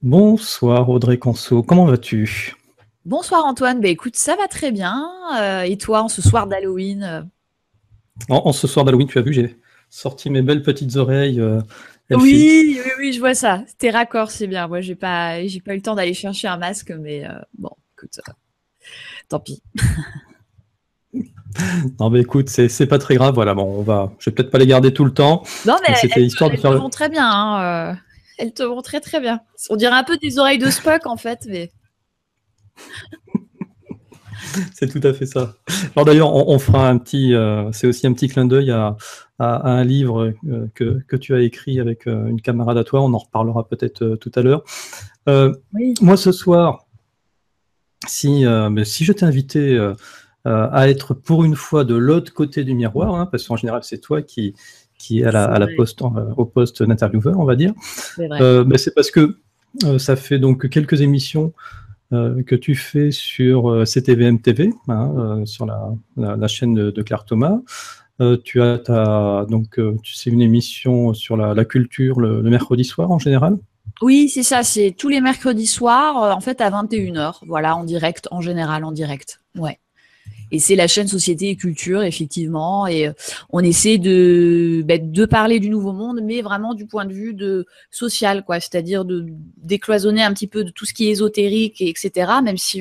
Bonsoir Audrey Conso, comment vas-tu? Bonsoir Antoine, écoute, ça va très bien. Et toi, en ce soir d'Halloween En ce soir d'Halloween, tu as vu, j'ai sorti mes belles petites oreilles elfiques. Oui, oui, oui, je vois ça. Tes raccords, c'est bien. Moi, j'ai pas eu le temps d'aller chercher un masque, mais bon, écoute, tant pis. Non mais écoute, c'est pas très grave, voilà, bon, je vais peut-être pas les garder tout le temps, Non, mais mais c'était histoire de elles te faire vont très bien, hein. Elles te vont très très bien. On dirait un peu des oreilles de Spock en fait, mais C'est tout à fait ça. Alors d'ailleurs, on fera c'est aussi un petit clin d'œil à un livre que tu as écrit avec une camarade à toi, on en reparlera peut-être tout à l'heure. oui. Moi ce soir, si je t'ai invité à être pour une fois de l'autre côté du miroir, hein, parce qu'en général c'est toi qui est C'est vrai, au poste d'intervieweur, on va dire. c'est vrai. C'est parce que ça fait donc quelques émissions que tu fais sur CTVM TV, hein, sur la chaîne de Claire Thomas. C'est une émission sur la culture le mercredi soir en général. Oui, c'est ça, c'est tous les mercredis soirs, en fait à 21h, voilà, en direct, en général, en direct. Ouais. Et c'est la chaîne Société et Culture, effectivement. Et on essaie de parler du Nouveau Monde, mais vraiment du point de vue social, quoi. C'est-à-dire de décloisonner un petit peu de tout ce qui est ésotérique, etc. Même si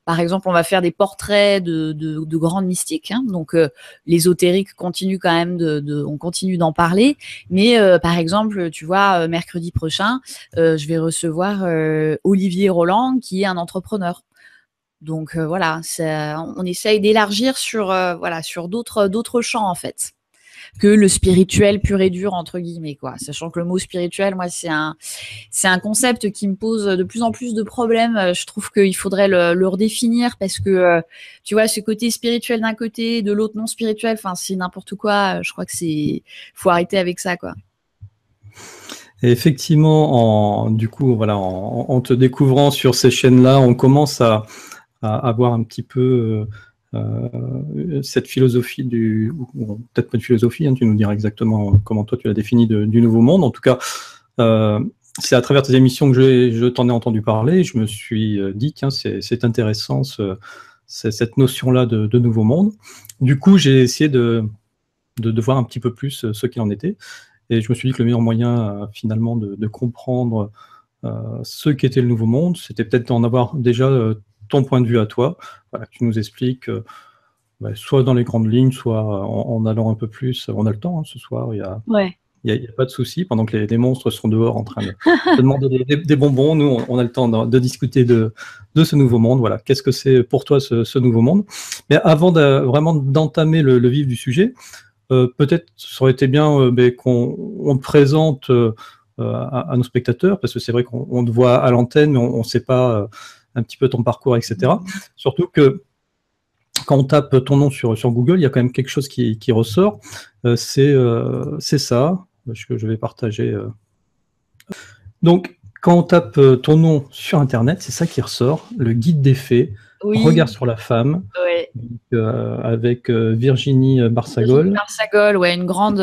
par exemple, on va faire des portraits de grandes mystiques. Hein. Donc, l'ésotérique continue quand même on continue d'en parler. Mais par exemple, tu vois, mercredi prochain, je vais recevoir Olivier Roland, qui est un entrepreneur. Donc voilà, on essaye d'élargir sur d'autres champs en fait que le spirituel pur et dur entre guillemets quoi. Sachant que le mot spirituel, moi c'est un concept qui me pose de plus en plus de problèmes. Je trouve qu'il faudrait le redéfinir parce que tu vois ce côté spirituel d'un côté, de l'autre non spirituel. Enfin c'est n'importe quoi. Je crois que faut arrêter avec ça quoi. Et effectivement, du coup, voilà, en te découvrant sur ces chaînes-là, on commence à avoir un petit peu cette philosophie peut-être pas de philosophie, hein, tu nous diras exactement comment toi tu l'as défini du Nouveau Monde. En tout cas, euh, c'est à travers tes émissions que je t'en ai entendu parler. Je me suis dit, tiens, c'est intéressant cette notion-là de Nouveau Monde. Du coup, j'ai essayé de voir un petit peu plus ce qu'il en était. Et je me suis dit que le meilleur moyen, finalement, de comprendre ce qu'était le Nouveau Monde, c'était peut-être d'en avoir déjà ton point de vue à toi. Voilà, tu nous expliques, soit dans les grandes lignes, soit en allant un peu plus. On a le temps, hein, ce soir, Ouais. y a pas de souci. Pendant que les monstres sont dehors en train de demander des bonbons, nous, on a le temps de discuter de ce Nouveau Monde. Voilà, qu'est-ce que c'est pour toi ce Nouveau Monde? Mais avant vraiment d'entamer le vif du sujet, peut-être ça aurait été bien qu'on te présente à nos spectateurs, parce que c'est vrai qu'on te voit à l'antenne, mais on ne sait pas un petit peu ton parcours, etc. Surtout que quand on tape ton nom sur Google, il y a quand même quelque chose qui ressort. C'est ça, que je vais partager. Donc, quand on tape ton nom sur Internet, c'est ça qui ressort, le guide des fées, Regard Oui. sur la femme, Ouais. avec Virginie Virginie Barsagol. Marsagol, ouais, une grande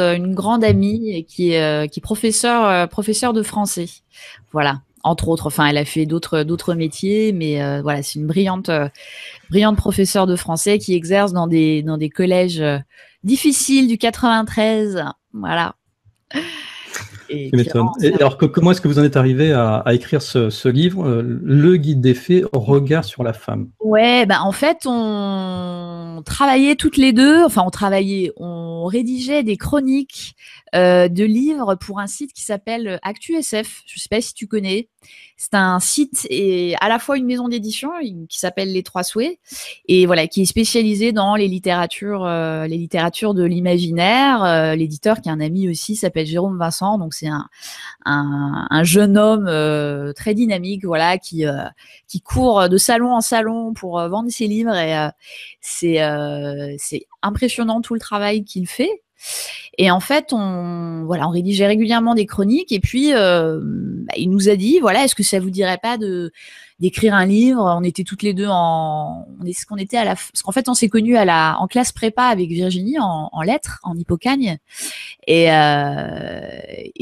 amie et qui est professeure de français. Voilà, entre autres. Enfin, elle a fait d'autres métiers, mais voilà, c'est une brillante professeure de français qui exerce dans des collèges difficiles du 93. Voilà, et Tu qui m'étonnes. rend Et service. alors, comment est-ce que vous en êtes arrivé à écrire ce livre, Le guide des fées, Regard sur la femme? Ouais, en fait, on travaillait toutes les deux, enfin on rédigeait des chroniques de livres pour un site qui s'appelle ActuSF. Je sais pas si tu connais. C'est un site et à la fois une maison d'édition qui s'appelle Les Trois Souhaits et voilà qui est spécialisée dans les littératures de l'imaginaire. L'éditeur qui est un ami aussi s'appelle Jérôme Vincent, donc c'est un jeune homme très dynamique, voilà, qui court de salon en salon pour vendre ses livres et c'est impressionnant tout le travail qu'il fait. Et en fait, on rédigeait régulièrement des chroniques et puis il nous a dit, voilà, est-ce que ça vous dirait pas d'écrire un livre? On était toutes les deux ce qu'on était parce qu'en fait, on s'est connus en classe prépa avec Virginie en lettres, en Hippocagne. Et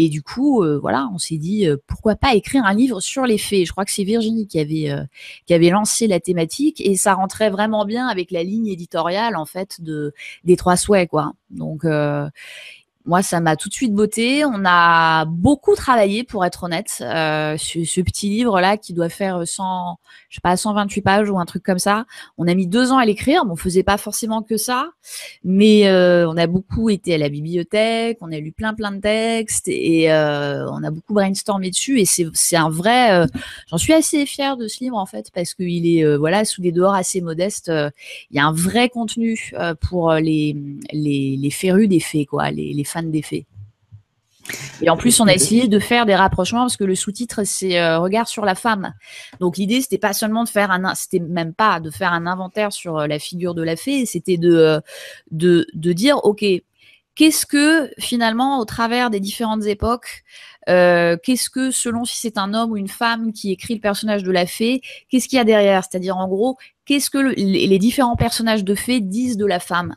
du coup, voilà, on s'est dit pourquoi pas écrire un livre sur les fées. Je crois que c'est Virginie qui avait lancé la thématique et ça rentrait vraiment bien avec la ligne éditoriale en fait des Trois Souhaits, quoi. Donc moi, ça m'a tout de suite botté. On a beaucoup travaillé, pour être honnête, ce petit livre-là qui doit faire 100, je sais pas, 128 pages ou un truc comme ça. On a mis 2 ans à l'écrire. Bon, on faisait pas forcément que ça, mais on a beaucoup été à la bibliothèque, on a lu plein de textes et on a beaucoup brainstormé dessus. Et c'est un vrai. J'en suis assez fière de ce livre en fait parce qu'il est voilà sous des dehors assez modestes. Il y a un vrai contenu pour les férus des fées, quoi, les fans des fées. Et en plus, on a essayé de faire des rapprochements parce que le sous-titre, c'est Regard sur la femme. Donc l'idée, c'était pas seulement de faire c'était même pas de faire un inventaire sur la figure de la fée, c'était de dire, ok, qu'est-ce que finalement, au travers des différentes époques, qu'est-ce que, selon si c'est un homme ou une femme qui écrit le personnage de la fée, qu'est-ce qu'il y a derrière? C'est-à-dire, en gros, qu'est-ce que les différents personnages de fées disent de la femme?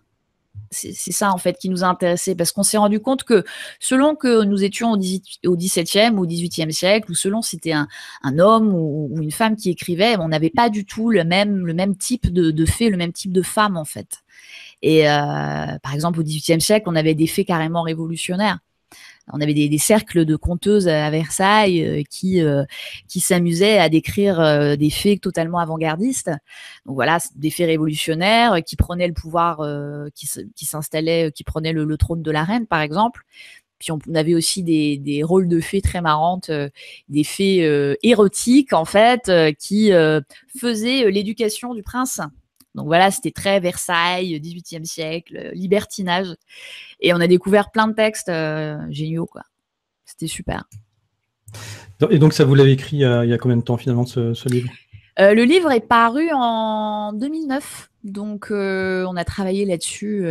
C'est ça en fait qui nous a intéressés parce qu'on s'est rendu compte que selon que nous étions au XVIIe ou au XVIIIe siècle ou selon si c'était un homme ou une femme qui écrivait, on n'avait pas du tout le même type de fées, le même type de femme en fait. Et par exemple au XVIIIe siècle, on avait des fées carrément révolutionnaires. On avait des cercles de conteuses à Versailles qui s'amusaient à décrire des fées totalement avant-gardistes. Donc voilà, des fées révolutionnaires qui prenaient le pouvoir, qui s'installaient, qui prenaient le trône de la reine, par exemple. Puis on avait aussi des rôles de fées très marrantes, des fées érotiques, en fait, qui faisaient l'éducation du prince. Donc voilà, c'était très Versailles, XVIIIe siècle, libertinage. Et on a découvert plein de textes géniaux, quoi. C'était super. Et donc, ça, vous l'avez écrit il y a combien de temps, finalement, ce livre? Le livre est paru en 2009. Donc, on a travaillé là-dessus.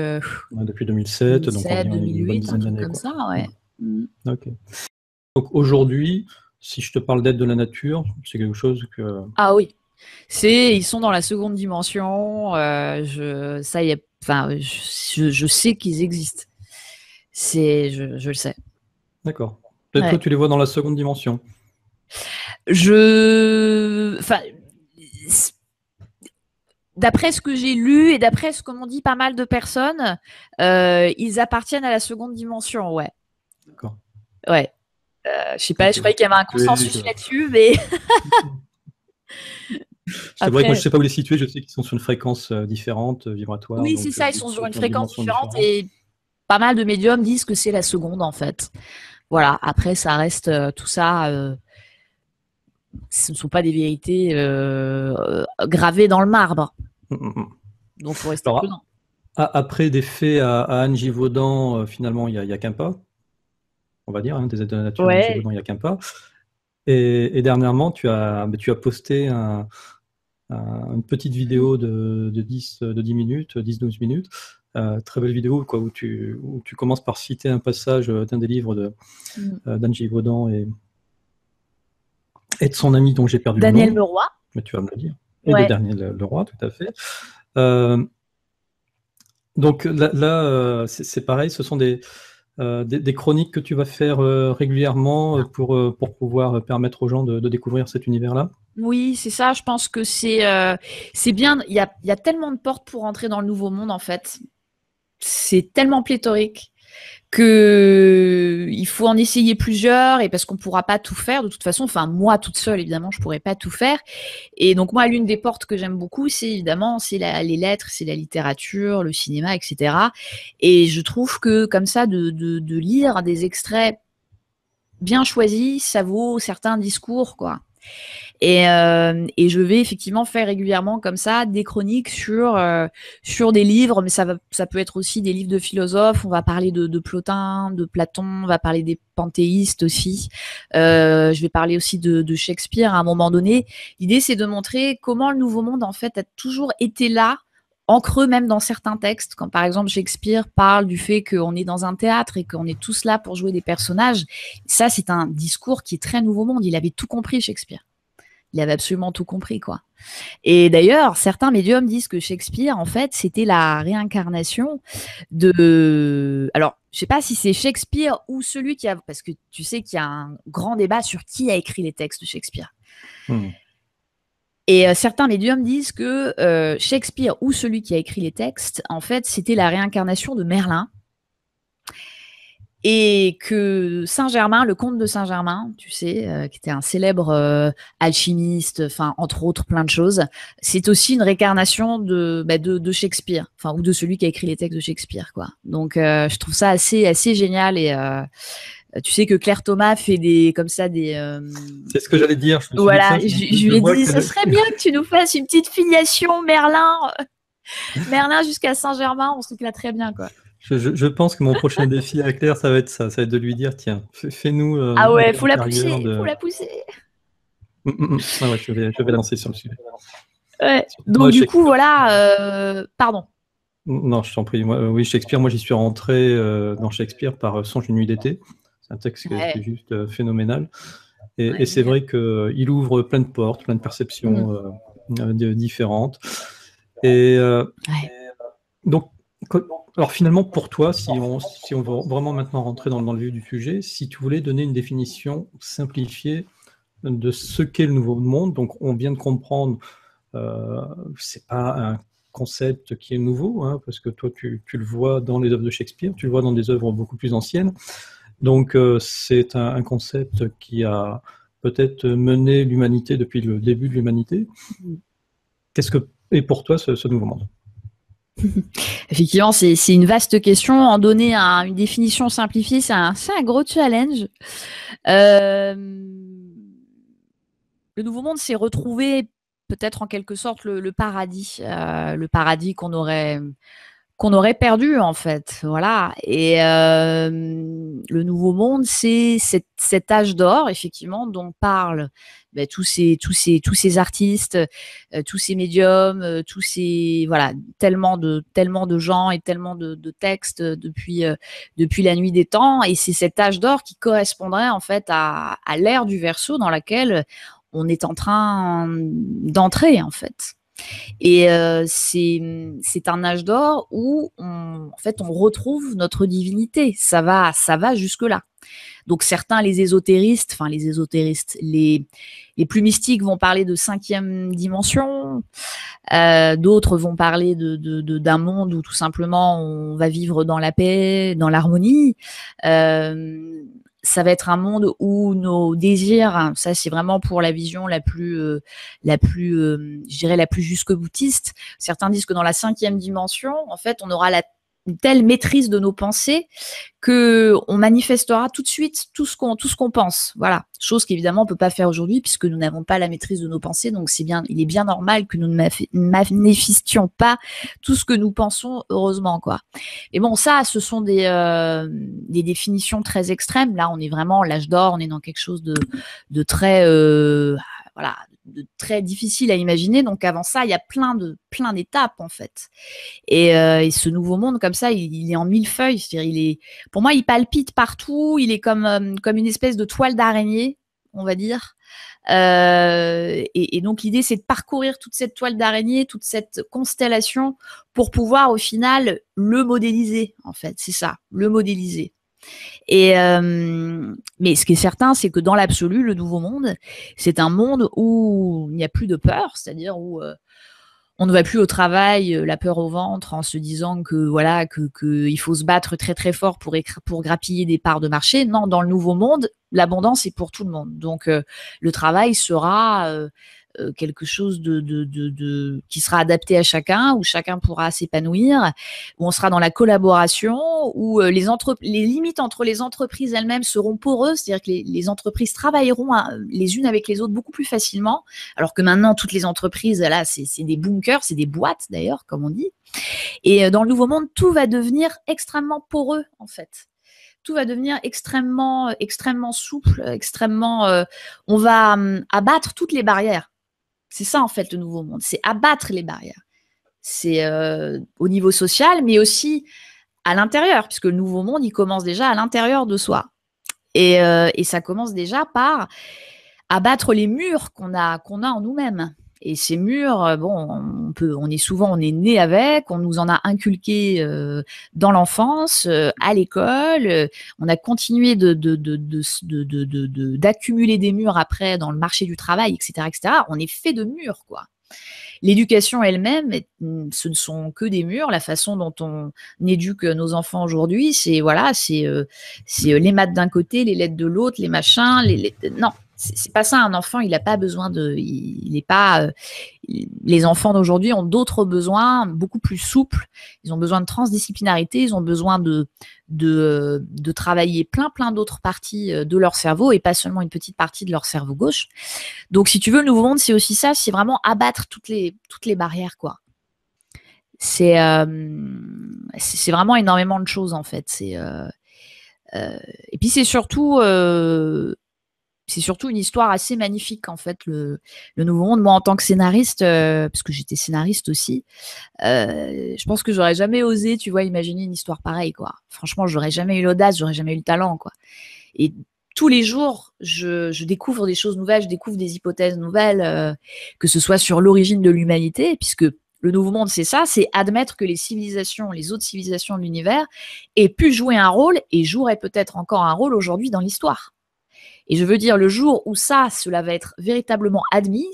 Depuis 2007, 2007, donc environ 2008, une bonne dizaine un truc d'années. comme ça, ouais. Ok. Donc, aujourd'hui, si je te parle d'aide de la nature, c'est quelque chose que... Ah oui. Ils sont dans la seconde dimension. Ça y est, enfin, je sais qu'ils existent. Je le sais. D'accord. Peut-être toi, tu les vois dans la seconde dimension. Enfin, d'après ce que j'ai lu et d'après ce que m'ont dit pas mal de personnes, ils appartiennent à la seconde dimension, ouais. D'accord. Ouais. Je sais pas, je croyais qu'il y avait un consensus là-dessus, mais... C'est vrai que moi, je sais pas où les situer, je sais qu'ils sont sur une fréquence différente, vibratoire. Oui, c'est ça, ils sont sur une fréquence différente et pas mal de médiums disent que c'est la seconde, en fait. Voilà, après, ça reste tout ça... ce ne sont pas des vérités gravées dans le marbre. Donc, il faut rester prudent. Après des faits à Anne Givaudan, finalement, il n'y a qu'un pas. On va dire, hein, des aides de la nature à Anne Givaudan, il n'y a qu'un pas. Et dernièrement, tu as posté une petite vidéo de 10 minutes, 10-12 minutes. Très belle vidéo quoi, où tu commences par citer un passage d'un des livres d'Anne Givaudan et de son ami dont j'ai perdu Daniel le nom. Leroy. Mais tu vas me le dire. Et de Daniel Leroy, tout à fait. Donc là c'est pareil, ce sont des chroniques que tu vas faire régulièrement pour pouvoir permettre aux gens de découvrir cet univers-là. Oui, c'est ça. Je pense que c'est bien. Il y a tellement de portes pour entrer dans le nouveau monde, en fait. C'est tellement pléthorique que il faut en essayer plusieurs et parce qu'on pourra pas tout faire de toute façon. Enfin, moi toute seule, évidemment, je pourrais pas tout faire. Et donc moi, l'une des portes que j'aime beaucoup, c'est évidemment les lettres, c'est la littérature, le cinéma, etc. Et je trouve que comme ça, de lire des extraits bien choisis, ça vaut certains discours, quoi. Et je vais effectivement faire régulièrement comme ça des chroniques sur des livres, mais ça peut être aussi des livres de philosophes. On va parler de Plotin, de Platon, on va parler des panthéistes aussi. Je vais parler aussi de Shakespeare à un moment donné. L'idée, c'est de montrer comment le Nouveau Monde, en fait, a toujours été là, en creux même dans certains textes. Quand par exemple Shakespeare parle du fait qu'on est dans un théâtre et qu'on est tous là pour jouer des personnages, ça, c'est un discours qui est très Nouveau Monde. Il avait tout compris, Shakespeare. Il avait absolument tout compris, quoi. Et d'ailleurs, certains médiums disent que Shakespeare, en fait, c'était la réincarnation de... Alors, je sais pas si c'est Shakespeare ou celui qui a, parce que tu sais qu'il y a un grand débat sur qui a écrit les textes de Shakespeare. Et certains médiums disent que Shakespeare ou celui qui a écrit les textes, en fait, c'était la réincarnation de Merlin. Et que Saint-Germain, le comte de Saint-Germain, tu sais, qui était un célèbre alchimiste, enfin, entre autres, plein de choses, c'est aussi une réincarnation de Shakespeare, enfin, ou de celui qui a écrit les textes de Shakespeare, quoi. Donc, je trouve ça assez génial. Et tu sais que Claire Thomas fait comme ça des. C'est ce que j'allais dire. Voilà, je lui ai dit, ce serait bien que tu nous fasses une petite filiation Merlin jusqu'à Saint-Germain, on se trouve là très bien, quoi. Je pense que mon prochain défi à Claire, ça va être ça. Ça va être de lui dire, tiens, fais-nous. Ah ouais, faut la pousser, faut la pousser. Ah ouais, je vais lancer sur le sujet. Ouais. Donc du coup, voilà. Pardon. Non, je t'en prie. Oui, Shakespeare. Moi, j'y suis rentré dans Shakespeare par Songe une nuit d'été. C'est un texte qui est juste phénoménal. Et c'est vrai qu'il ouvre plein de portes, plein de perceptions différentes. Et donc. Alors finalement, pour toi, si on veut vraiment maintenant rentrer dans le vif du sujet, si tu voulais donner une définition simplifiée de ce qu'est le nouveau monde, donc on vient de comprendre, c'est pas un concept qui est nouveau, hein, parce que toi tu le vois dans les œuvres de Shakespeare, tu le vois dans des œuvres beaucoup plus anciennes, donc c'est un concept qui a peut-être mené l'humanité depuis le début de l'humanité. Qu'est-ce que est pour toi ce nouveau monde ? Effectivement, c'est une vaste question. En donner une définition simplifiée, c'est un gros challenge. Le nouveau monde, c'est retrouver peut-être en quelque sorte le paradis qu'on aurait perdu, en fait. Voilà. Et le nouveau monde, c'est cet âge d'or, effectivement, dont parlent tous ces artistes, tous ces médiums, voilà, tellement de gens et tellement de textes depuis la nuit des temps. Et c'est cet âge d'or qui correspondrait en fait à l'ère du Verseau dans laquelle on est en train d'entrer, en fait. Et c'est un âge d'or où en fait on retrouve notre divinité. Ça va jusque là. Donc certains, les plus mystiques vont parler de 5e dimension. D'autres vont parler d'un monde où tout simplement on va vivre dans la paix, dans l'harmonie. Ça va être un monde où nos désirs, ça c'est vraiment pour la vision la plus, je dirais la plus jusque-boutiste. Certains disent que dans la 5e dimension, en fait, on aura une telle maîtrise de nos pensées que on manifestera tout de suite tout ce qu'on pense. Voilà, chose qu'évidemment on peut pas faire aujourd'hui puisque nous n'avons pas la maîtrise de nos pensées. Donc il est bien normal que nous ne manifestions pas tout ce que nous pensons, heureusement, quoi. Mais bon, ça, ce sont des définitions très extrêmes. Là, on est vraiment l'âge d'or, on est dans quelque chose de très voilà, de très difficile à imaginer. Donc avant ça, il y a plein d'étapes, en fait. Et ce nouveau monde, comme ça, il est en millefeuille. C'est-à-dire, pour moi, il palpite partout. Il est comme une espèce de toile d'araignée, on va dire. Et donc l'idée, c'est de parcourir toute cette toile d'araignée, toute cette constellation, pour pouvoir au final le modéliser, en fait. C'est ça, le modéliser. Et mais ce qui est certain, c'est que dans l'absolu, le nouveau monde, c'est un monde où il n'y a plus de peur, c'est-à-dire où on ne va plus au travail, la peur au ventre, en se disant que voilà, que il faut se battre très très fort pour grappiller des parts de marché. Non, dans le nouveau monde, l'abondance est pour tout le monde. Donc le travail sera quelque chose qui sera adapté à chacun, où chacun pourra s'épanouir, où on sera dans la collaboration, où les limites entre les entreprises elles-mêmes seront poreuses, c'est-à-dire que les entreprises travailleront les unes avec les autres beaucoup plus facilement, alors que maintenant toutes les entreprises, là, c'est des bunkers, c'est des boîtes d'ailleurs, comme on dit. Et dans le nouveau monde, tout va devenir extrêmement poreux, en fait. Tout va devenir extrêmement souple, extrêmement. On va abattre toutes les barrières. C'est ça, en fait, le nouveau monde. C'est abattre les barrières. C'est au niveau social, mais aussi à l'intérieur, puisque le nouveau monde, il commence déjà à l'intérieur de soi. Et ça commence déjà par abattre les murs qu'on a en nous-mêmes. Et ces murs, bon, on est né avec, on nous en a inculqué dans l'enfance, à l'école, on a continué d'accumuler des murs après dans le marché du travail, etc., etc. On est fait de murs, quoi. L'éducation elle-même, ce ne sont que des murs. La façon dont on éduque nos enfants aujourd'hui, c'est voilà, c'est les maths d'un côté, les lettres de l'autre, les machins, non. C'est pas ça, un enfant, il n'a pas besoin de. Il n'est pas. Les enfants d'aujourd'hui ont d'autres besoins, beaucoup plus souples. Ils ont besoin de transdisciplinarité, ils ont besoin de travailler plein d'autres parties de leur cerveau et pas seulement une petite partie de leur cerveau gauche. Donc, si tu veux, le nouveau monde, c'est aussi ça, c'est vraiment abattre toutes les barrières, quoi. C'est vraiment énormément de choses, en fait. Et puis, c'est surtout une histoire assez magnifique, en fait, le Nouveau Monde. Moi, en tant que scénariste, parce que j'étais scénariste aussi, je pense que j'aurais jamais osé, tu vois, imaginer une histoire pareille, quoi. Franchement, j'aurais jamais eu l'audace, j'aurais jamais eu le talent, quoi. Et tous les jours, je découvre des choses nouvelles, je découvre des hypothèses nouvelles, que ce soit sur l'origine de l'humanité, puisque le Nouveau Monde, c'est ça, c'est admettre que les autres civilisations de l'univers aient pu jouer un rôle et joueraient peut-être encore un rôle aujourd'hui dans l'histoire. Et je veux dire, le jour où cela va être véritablement admis,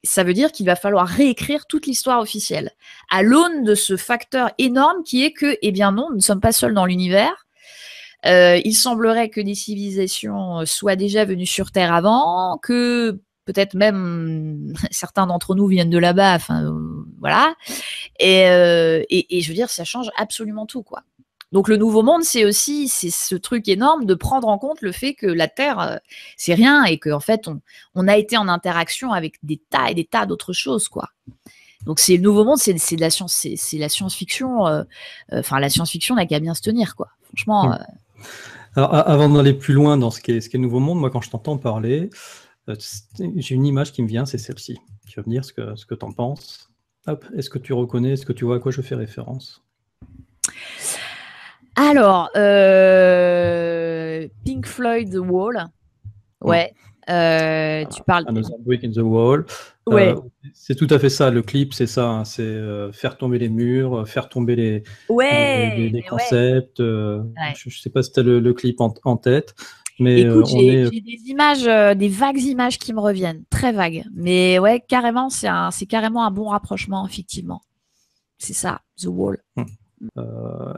ça veut dire qu'il va falloir réécrire toute l'histoire officielle, à l'aune de ce facteur énorme qui est que, eh bien non, nous ne sommes pas seuls dans l'univers. Il semblerait que des civilisations soient déjà venues sur Terre avant, que peut-être même certains d'entre nous viennent de là-bas, enfin voilà. Et je veux dire, ça change absolument tout, quoi. Donc le Nouveau Monde, c'est ce truc énorme de prendre en compte le fait que la Terre, c'est rien et qu'en fait, on a été en interaction avec des tas et des tas d'autres choses, quoi. Donc c'est le Nouveau Monde, c'est de la science, c'est la science-fiction. Enfin, la science-fiction n'a qu'à bien se tenir, quoi. Franchement. Alors, avant d'aller plus loin dans ce qu'est le Nouveau Monde, moi, quand je t'entends parler, j'ai une image qui me vient, c'est celle-ci. Tu vas me dire ce que tu en penses. Hop, est-ce que tu reconnais, est-ce que tu vois à quoi je fais référence? Alors, Pink Floyd, The Wall. Ouais. Tu parles. Another Brick in the Wall. Ouais. C'est tout à fait ça. Le clip, c'est ça. Hein, c'est faire tomber les murs, faire tomber les concepts. Ouais. Je ne sais pas si tu as le clip en tête. Mais écoute, j'ai des images, des vagues images qui me reviennent, très vagues. Mais ouais, carrément, c'est carrément un bon rapprochement, effectivement. C'est ça, The Wall.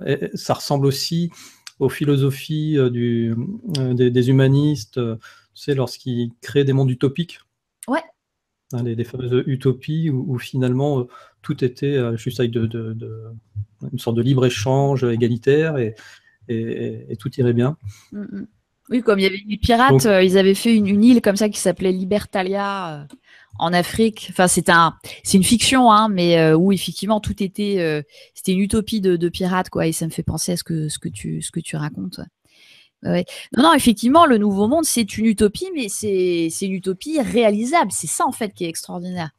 Et ça ressemble aussi aux philosophies des humanistes, tu sais, lorsqu'ils créent des mondes utopiques. Ouais. Hein, les fameuses utopies où finalement tout était juste avec une sorte de libre-échange égalitaire et tout irait bien. Oui, comme il y avait les pirates, donc, ils avaient fait une île comme ça qui s'appelait Libertalia en Afrique. Enfin, c'est une fiction, hein, mais où effectivement tout était, c'était une utopie de pirates, quoi. Et ça me fait penser à ce que tu racontes. Ouais. Non, effectivement, le Nouveau Monde, c'est une utopie, mais c'est une utopie réalisable. C'est ça, en fait, qui est extraordinaire.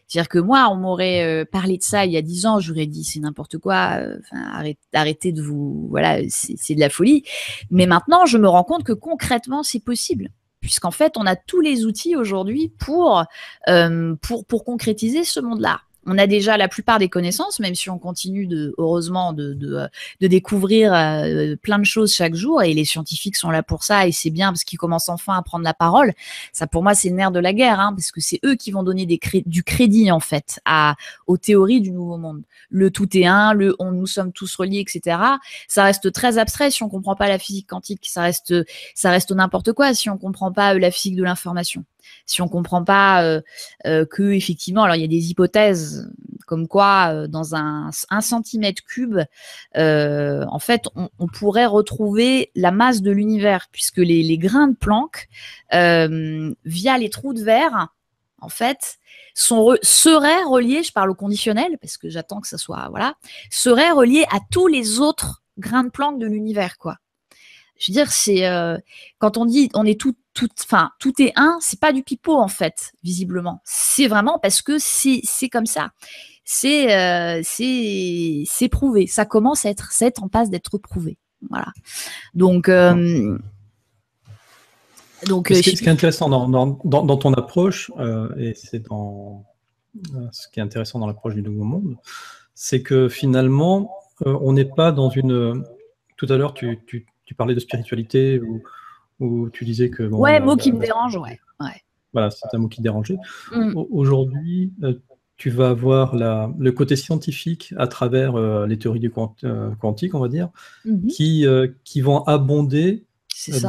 C'est-à-dire que moi, on m'aurait parlé de ça il y a 10 ans, j'aurais dit c'est n'importe quoi, arrêtez de vous... Voilà, c'est de la folie. Mais maintenant, je me rends compte que concrètement, c'est possible. Puisqu'en fait, on a tous les outils aujourd'hui pour concrétiser ce monde-là. On a déjà la plupart des connaissances, même si on continue heureusement de découvrir plein de choses chaque jour, et les scientifiques sont là pour ça, et c'est bien parce qu'ils commencent enfin à prendre la parole. Ça, pour moi, c'est le nerf de la guerre, hein, parce que c'est eux qui vont donner du crédit, en fait, aux théories du Nouveau Monde. Le tout est un, nous sommes tous reliés, etc. Ça reste très abstrait si on comprend pas la physique quantique. Ça reste n'importe quoi si on comprend pas la physique de l'information. Si on comprend pas que effectivement, alors il y a des hypothèses comme quoi dans un centimètre cube, en fait, on pourrait retrouver la masse de l'univers, puisque les grains de Planck, via les trous de verre, en fait, seraient reliés, je parle au conditionnel, parce que j'attends que ça soit, voilà, seraient reliés à tous les autres grains de Planck de l'univers, quoi. Je veux dire, c'est quand on dit on est tout est un, c'est pas du pipeau en fait, visiblement. C'est vraiment parce que c'est comme ça. C'est prouvé. Ça commence à être, c'est en passe d'être prouvé. Voilà. Donc ce qui est intéressant dans ton approche, et c'est dans ce qui est intéressant dans l'approche du Nouveau Monde, c'est que finalement, on n'est pas dans une... Tout à l'heure, tu parlais de spiritualité, ou tu disais que... Bon, Ouais, mot qui me dérange, ouais. Voilà, c'est un mot qui dérangeait. Aujourd'hui, tu vas avoir le côté scientifique à travers les théories du quantique, on va dire, qui vont abonder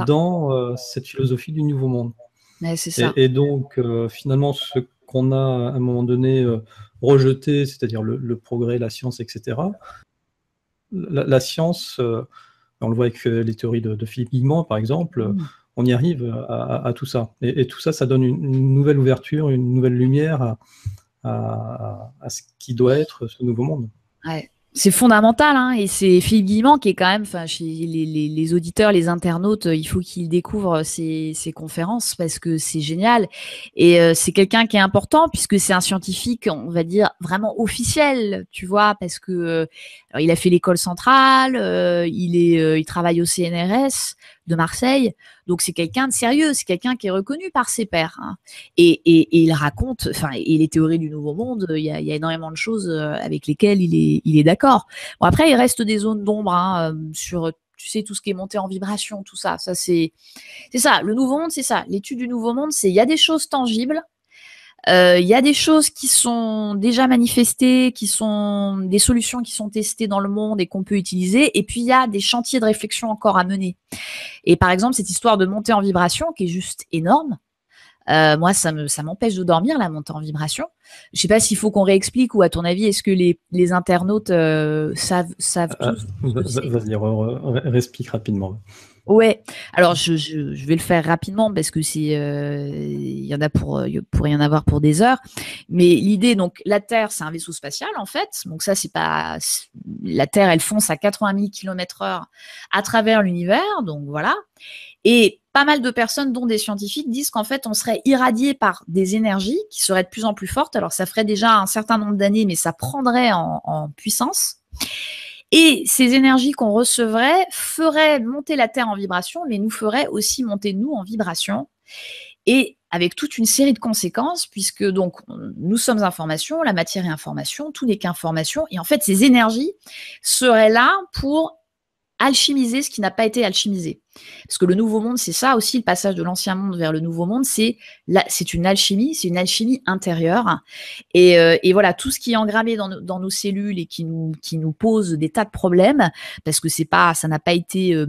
dans cette philosophie du Nouveau Monde. C'est ça. Et donc, finalement, ce qu'on a à un moment donné rejeté, c'est-à-dire le progrès, la science, etc., la science, on le voit avec les théories de Philippe Guillemot, par exemple, on y arrive à tout ça. Et tout ça, ça donne une nouvelle ouverture, une nouvelle lumière à ce qui doit être ce nouveau monde. Ouais. C'est fondamental, hein, et c'est Philippe Guillemot qui est quand même, chez les auditeurs, les internautes, il faut qu'ils découvrent ces conférences parce que c'est génial. Et c'est quelqu'un qui est important puisque c'est un scientifique, on va dire, vraiment officiel, tu vois, parce que alors, il a fait l'école centrale, il travaille au CNRS de Marseille, donc c'est quelqu'un de sérieux, c'est quelqu'un qui est reconnu par ses pairs, hein. Et il raconte, et les théories du Nouveau Monde, il y a énormément de choses avec lesquelles il est d'accord. Bon, après, il reste des zones d'ombre, hein, sur, tu sais, tout ce qui est monté en vibration, tout ça. Ça, c'est ça. Le Nouveau Monde, c'est ça. L'étude du Nouveau Monde, il y a des choses tangibles. Il y a des choses qui sont déjà manifestées, qui sont des solutions qui sont testées dans le monde et qu'on peut utiliser. Et puis, il y a des chantiers de réflexion encore à mener. Et par exemple, cette histoire de montée en vibration qui est juste énorme. Moi, ça m'empêche de dormir, la montée en vibration. Je sais pas s'il faut qu'on réexplique ou à ton avis, est-ce que les internautes savent tous Vas-y, réexplique rapidement. Ouais. Alors je vais le faire rapidement parce que il y en a pour y en avoir pour des heures. Mais l'idée, donc la Terre, c'est un vaisseau spatial en fait. Donc ça, c'est pas la Terre, elle fonce à 80 000 km/h à travers l'univers. Donc voilà. Et pas mal de personnes, dont des scientifiques, disent qu'en fait, on serait irradié par des énergies qui seraient de plus en plus fortes. Alors, ça ferait déjà un certain nombre d'années, mais ça prendrait en puissance. Et ces énergies qu'on recevrait feraient monter la Terre en vibration, mais nous feraient aussi monter nous en vibration. Et avec toute une série de conséquences, puisque donc nous sommes information, la matière est information, tout n'est qu'information. Et en fait, ces énergies seraient là pour alchimiser ce qui n'a pas été alchimisé. Parce que le Nouveau Monde, c'est ça aussi, le passage de l'Ancien Monde vers le Nouveau Monde, c'est une alchimie intérieure. Et voilà, tout ce qui est engrammé dans nos cellules et qui nous pose des tas de problèmes, parce que ça n'a pas été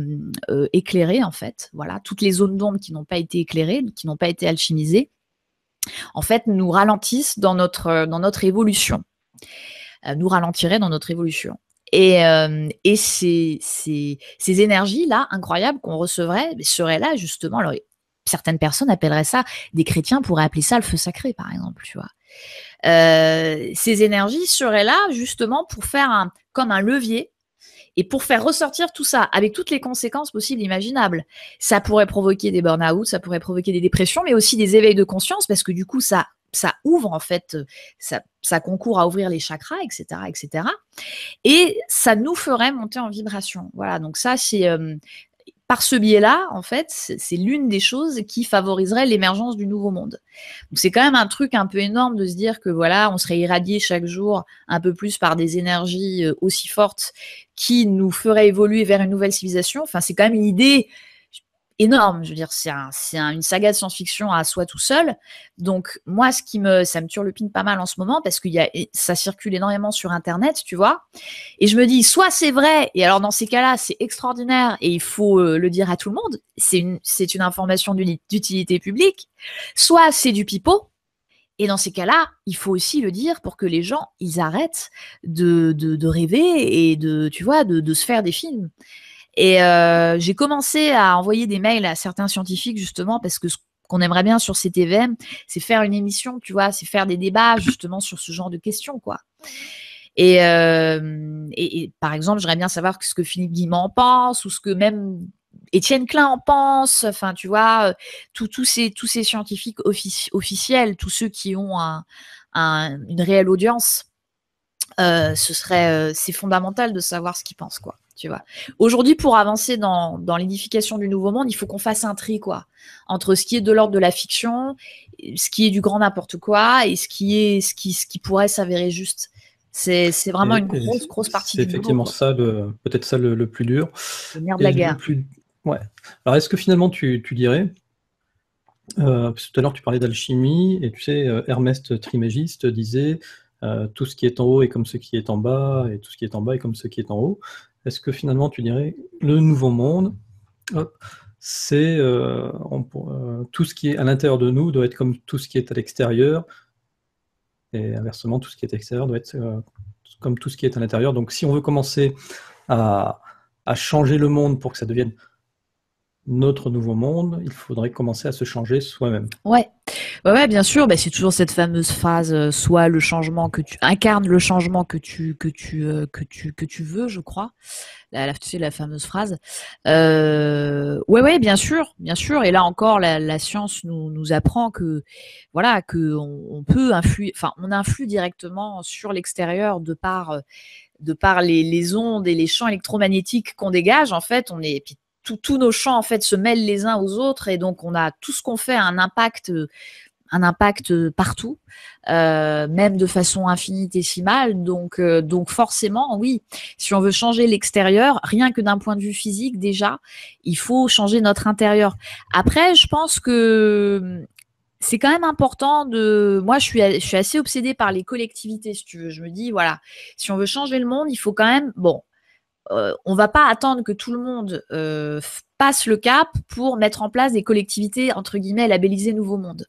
éclairé, en fait. Voilà, toutes les zones d'ombre qui n'ont pas été éclairées, qui n'ont pas été alchimisées, en fait, nous ralentissent dans notre évolution. Nous ralentiraient dans notre évolution. Et ces énergies-là, incroyables, qu'on recevrait, seraient là, justement. Alors, certaines personnes appelleraient ça, des chrétiens pourraient appeler ça le feu sacré, par exemple, tu vois. Ces énergies seraient là, justement, pour faire comme un levier et pour faire ressortir tout ça, avec toutes les conséquences possibles, imaginables. Ça pourrait provoquer des burn-out, ça pourrait provoquer des dépressions, mais aussi des éveils de conscience, parce que du coup, ça ouvre, en fait, ça concourt à ouvrir les chakras, etc., etc. Et ça nous ferait monter en vibration. Voilà, donc ça, c'est par ce biais-là, en fait, c'est l'une des choses qui favoriserait l'émergence du Nouveau Monde. Donc c'est quand même un truc un peu énorme de se dire que voilà, on serait irradié chaque jour un peu plus par des énergies aussi fortes qui nous feraient évoluer vers une nouvelle civilisation. Enfin, c'est quand même une idée énorme. Je veux dire, c'est une saga de science-fiction à soi tout seul. Donc, moi, ça me turlupine pas mal en ce moment parce que ça circule énormément sur Internet, tu vois. Et je me dis, soit c'est vrai, et alors dans ces cas-là, c'est extraordinaire et il faut le dire à tout le monde. C'est une information d'utilité publique. Soit c'est du pipeau. Et dans ces cas-là, il faut aussi le dire pour que les gens, ils arrêtent de rêver et tu vois, de se faire des films. Et j'ai commencé à envoyer des mails à certains scientifiques, justement, parce que ce qu'on aimerait bien sur CTVM, c'est faire une émission, tu vois, c'est faire des débats, justement, sur ce genre de questions, quoi. Et par exemple, j'aimerais bien savoir ce que Philippe Guillemot en pense, ou ce que même Étienne Klein en pense, enfin, tu vois, tous ces scientifiques officiels, tous ceux qui ont une réelle audience, c'est fondamental de savoir ce qu'ils pensent, quoi. tu vois. Aujourd'hui, pour avancer dans l'édification du nouveau monde, il faut qu'on fasse un tri, quoi, entre ce qui est de l'ordre de la fiction, ce qui est du grand n'importe quoi, et ce qui pourrait s'avérer juste. C'est vraiment une grosse partie c'est du boulot, effectivement quoi. ça, peut-être ça le plus dur. Le nerf de la Et le guerre. plus... Ouais. Alors, est-ce que finalement, tu dirais, parce que tout à l'heure, tu parlais d'alchimie, et tu sais, Hermès Trismégiste disait tout ce qui est en haut est comme ce qui est en bas, et tout ce qui est en bas est comme ce qui est en haut. Est-ce que finalement, tu dirais, le nouveau monde, c'est tout ce qui est à l'intérieur de nous doit être comme tout ce qui est à l'extérieur, et inversement, tout ce qui est extérieur doit être comme tout ce qui est à l'intérieur. Donc, si on veut commencer à changer le monde pour que ça devienne notre nouveau monde, il faudrait commencer à se changer soi-même. Ouais. Ouais, bien sûr. Bah, c'est toujours cette fameuse phrase, soit le changement que tu incarnes le changement que tu veux, je crois. Tu sais, la fameuse phrase. Ouais, bien sûr, bien sûr. Et là encore, la science nous apprend que, voilà, que on peut influer, enfin, on influe directement sur l'extérieur de par les ondes et les champs électromagnétiques qu'on dégage. En fait, puis tous nos champs en fait se mêlent les uns aux autres, et donc on a tout ce qu'on fait a un impact partout, même de façon infinitésimale. Donc forcément, oui, si on veut changer l'extérieur, rien que d'un point de vue physique déjà, il faut changer notre intérieur. Après, je pense que c'est quand même important de. Moi, je suis assez obsédée par les collectivités, si tu veux. Je me dis, voilà, si on veut changer le monde, il faut quand même. Bon, on va pas attendre que tout le monde passe le cap pour mettre en place des collectivités entre guillemets labellisées Nouveau Monde.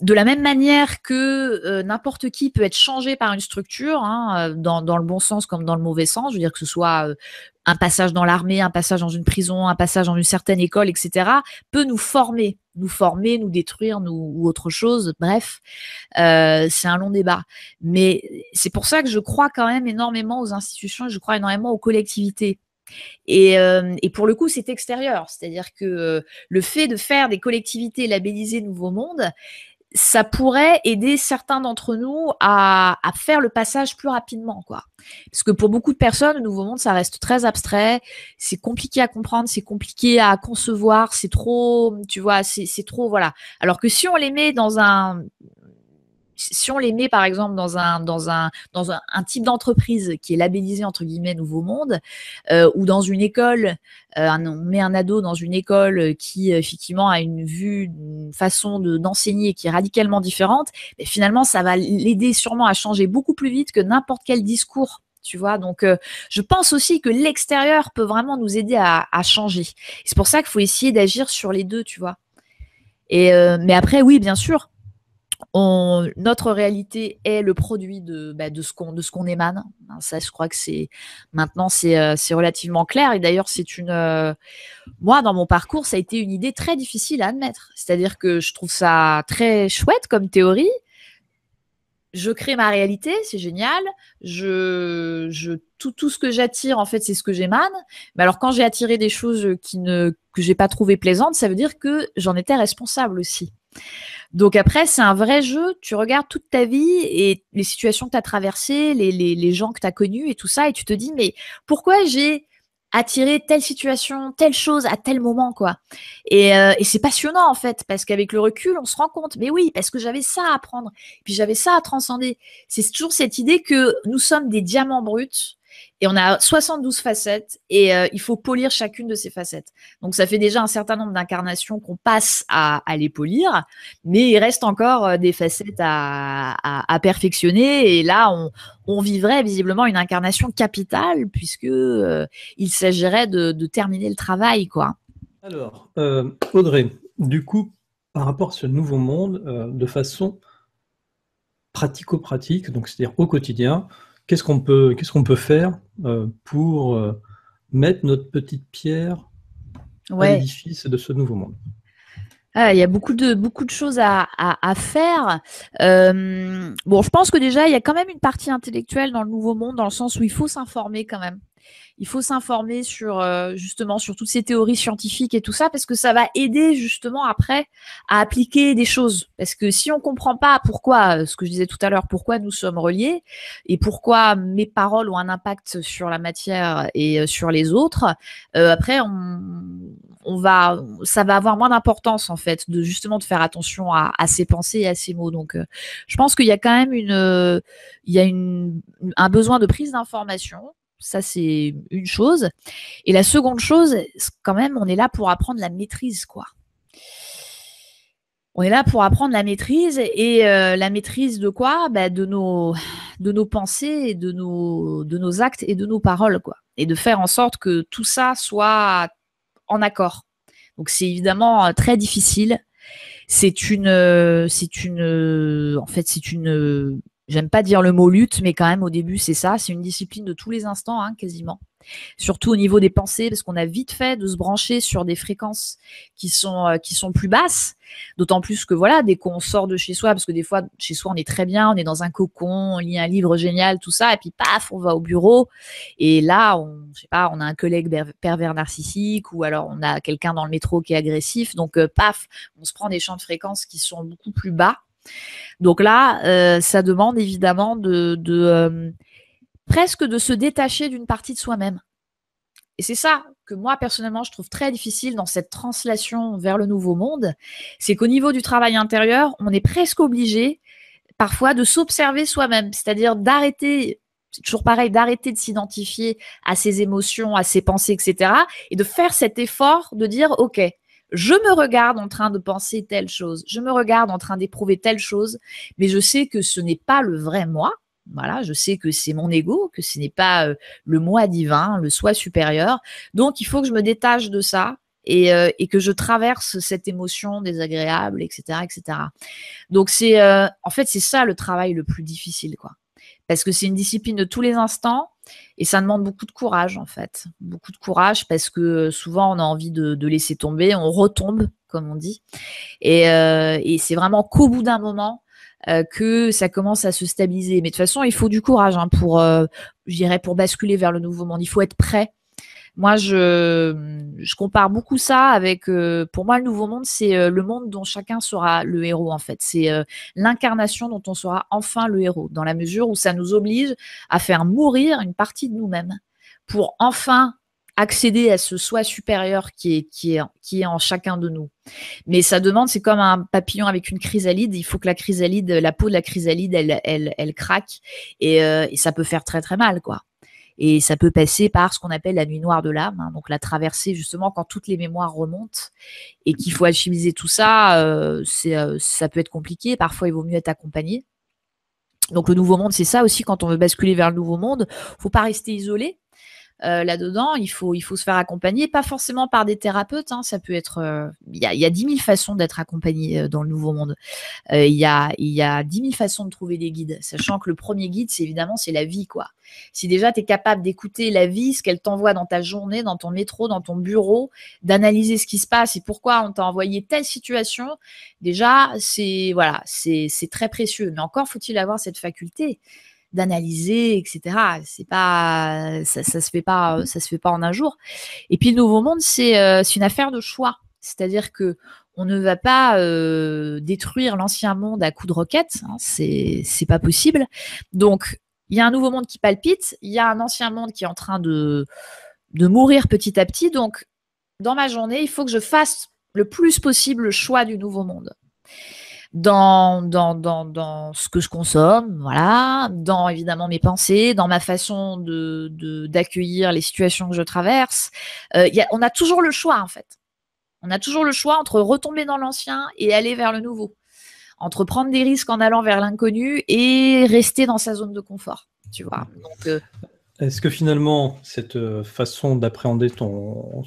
De la même manière que n'importe qui peut être changé par une structure, hein, dans le bon sens comme dans le mauvais sens, je veux dire que ce soit un passage dans l'armée, un passage dans une prison, un passage dans une certaine école, etc., peut nous former, nous détruire, ou autre chose. Bref, c'est un long débat. Mais c'est pour ça que je crois quand même énormément aux institutions, et je crois énormément aux collectivités. Et pour le coup, c'est extérieur. C'est-à-dire que le fait de faire des collectivités labellisées Nouveau Monde, ça pourrait aider certains d'entre nous à faire le passage plus rapidement, quoi. Parce que pour beaucoup de personnes, le Nouveau Monde, ça reste très abstrait, c'est compliqué à comprendre, c'est compliqué à concevoir, c'est trop, tu vois, c'est trop, voilà. Alors que si on les met par exemple dans un type d'entreprise qui est labellisé entre guillemets Nouveau Monde, ou dans une école, on met un ado dans une école qui effectivement a une façon d'enseigner qui est radicalement différente, et finalement ça va l'aider sûrement à changer beaucoup plus vite que n'importe quel discours. Tu vois, donc je pense aussi que l'extérieur peut vraiment nous aider à changer. C'est pour ça qu'il faut essayer d'agir sur les deux, tu vois. Mais après, oui, bien sûr, notre réalité est le produit de ce qu'on émane. Ça, je crois que maintenant c'est relativement clair. Et d'ailleurs, moi, dans mon parcours, ça a été une idée très difficile à admettre. C'est-à-dire que je trouve ça très chouette comme théorie. Je crée ma réalité, c'est génial. Tout ce que j'attire, en fait, c'est ce que j'émane. Mais alors, quand j'ai attiré des choses que j'ai pas trouvées plaisantes, ça veut dire que j'en étais responsable aussi. Donc après, c'est un vrai jeu. Tu regardes toute ta vie et les situations que tu as traversées, les gens que tu as connus et tout ça, et tu te dis, mais pourquoi j'ai attiré telle situation, telle chose à tel moment, quoi. Et c'est passionnant, en fait, parce qu'avec le recul, on se rend compte, mais oui, parce que j'avais ça à apprendre, puis j'avais ça à transcender. C'est toujours cette idée que nous sommes des diamants bruts, et on a 72 facettes, et il faut polir chacune de ces facettes. Donc ça fait déjà un certain nombre d'incarnations qu'on passe à les polir, mais il reste encore des facettes à perfectionner, et là on vivrait visiblement une incarnation capitale, puisque il s'agirait de terminer le travail, quoi. Alors, Audrey, du coup, par rapport à ce nouveau monde, de façon pratico-pratique, donc c'est-à-dire au quotidien, qu'est-ce qu'on peut faire pour mettre notre petite pierre à l'édifice de ce nouveau monde? Il y a beaucoup de choses à faire. Bon, je pense que déjà, il y a quand même une partie intellectuelle dans le nouveau monde, dans le sens où il faut s'informer quand même. Il faut s'informer sur justement sur toutes ces théories scientifiques et tout ça, parce que ça va aider justement après à appliquer des choses. Parce que si on comprend pas pourquoi, ce que je disais tout à l'heure, pourquoi nous sommes reliés et pourquoi mes paroles ont un impact sur la matière et sur les autres, après ça va avoir moins d'importance en fait, de justement de faire attention à ses pensées et à ses mots. Donc, je pense qu'il y a quand même un besoin de prise d'information. Ça, c'est une chose. Et la seconde chose, quand même, on est là pour apprendre la maîtrise, quoi. On est là pour apprendre la maîtrise et la maîtrise de quoi? Bah, de nos pensées, et de nos actes et de nos paroles, quoi. Et de faire en sorte que tout ça soit en accord. Donc, c'est évidemment très difficile. J'aime pas dire le mot lutte, mais quand même au début c'est ça, c'est une discipline de tous les instants, hein, quasiment. Surtout au niveau des pensées, parce qu'on a vite fait de se brancher sur des fréquences qui sont plus basses. D'autant plus que voilà, dès qu'on sort de chez soi, parce que des fois chez soi on est très bien, on est dans un cocon, on lit un livre génial, tout ça, et puis paf, on va au bureau, et là, je sais pas, on a un collègue pervers narcissique, ou alors on a quelqu'un dans le métro qui est agressif, donc paf, on se prend des champs de fréquences qui sont beaucoup plus bas. Donc là, ça demande évidemment presque de se détacher d'une partie de soi-même. Et c'est ça que moi, personnellement, je trouve très difficile dans cette translation vers le nouveau monde. C'est qu'au niveau du travail intérieur, on est presque obligé parfois de s'observer soi-même, c'est-à-dire d'arrêter, c'est toujours pareil, d'arrêter de s'identifier à ses émotions, à ses pensées, etc. et de faire cet effort de dire, OK, je me regarde en train de penser telle chose, je me regarde en train d'éprouver telle chose, mais je sais que ce n'est pas le vrai moi. Voilà, je sais que c'est mon ego, que ce n'est pas le moi divin, le soi supérieur. Donc, il faut que je me détache de ça et que je traverse cette émotion désagréable, etc., etc. Donc, en fait, c'est ça le travail le plus difficile, quoi. Parce que c'est une discipline de tous les instants et ça demande beaucoup de courage, en fait. Beaucoup de courage parce que souvent, on a envie de laisser tomber, on retombe, comme on dit. Et c'est vraiment qu'au bout d'un moment, que ça commence à se stabiliser. Mais de toute façon, il faut du courage hein, je dirais, pour basculer vers le nouveau monde. Il faut être prêt. Moi, je compare beaucoup ça avec, pour moi, le nouveau monde, c'est le monde dont chacun sera le héros, en fait. C'est l'incarnation dont on sera enfin le héros, dans la mesure où ça nous oblige à faire mourir une partie de nous-mêmes pour enfin accéder à ce soi supérieur qui est en chacun de nous. Mais ça demande, c'est comme un papillon avec une chrysalide, il faut que la peau de la chrysalide, elle craque et ça peut faire très très mal, quoi. Et ça peut passer par ce qu'on appelle la nuit noire de l'âme, hein, donc la traversée justement quand toutes les mémoires remontent et qu'il faut alchimiser tout ça, ça peut être compliqué, parfois il vaut mieux être accompagné. Donc le nouveau monde, c'est ça aussi, quand on veut basculer vers le nouveau monde, faut pas rester isolé. Là-dedans, il faut se faire accompagner, pas forcément par des thérapeutes, hein, ça peut être, il y a 10 000 façons d'être accompagné dans le nouveau monde. Il y a 10 000 façons de trouver des guides, sachant que le premier guide, c'est la vie, quoi. Si déjà tu es capable d'écouter la vie, ce qu'elle t'envoie dans ta journée, dans ton métro, dans ton bureau, d'analyser ce qui se passe et pourquoi on t'a envoyé telle situation, déjà, c'est très précieux. Mais encore faut-il avoir cette faculté d'analyser, etc. C'est pas, ça se fait pas en un jour. Et puis le nouveau monde, c'est une affaire de choix. C'est-à-dire que on ne va pas détruire l'ancien monde à coups de roquettes, hein, c'est pas possible. Donc il y a un nouveau monde qui palpite, il y a un ancien monde qui est en train de mourir petit à petit. Donc dans ma journée, il faut que je fasse le plus possible le choix du nouveau monde. Dans ce que je consomme, voilà, dans évidemment mes pensées, dans ma façon d'accueillir les situations que je traverse. On a toujours le choix, en fait. On a toujours le choix entre retomber dans l'ancien et aller vers le nouveau. Entre prendre des risques en allant vers l'inconnu et rester dans sa zone de confort, tu vois. Donc, est-ce que finalement, cette façon d'appréhender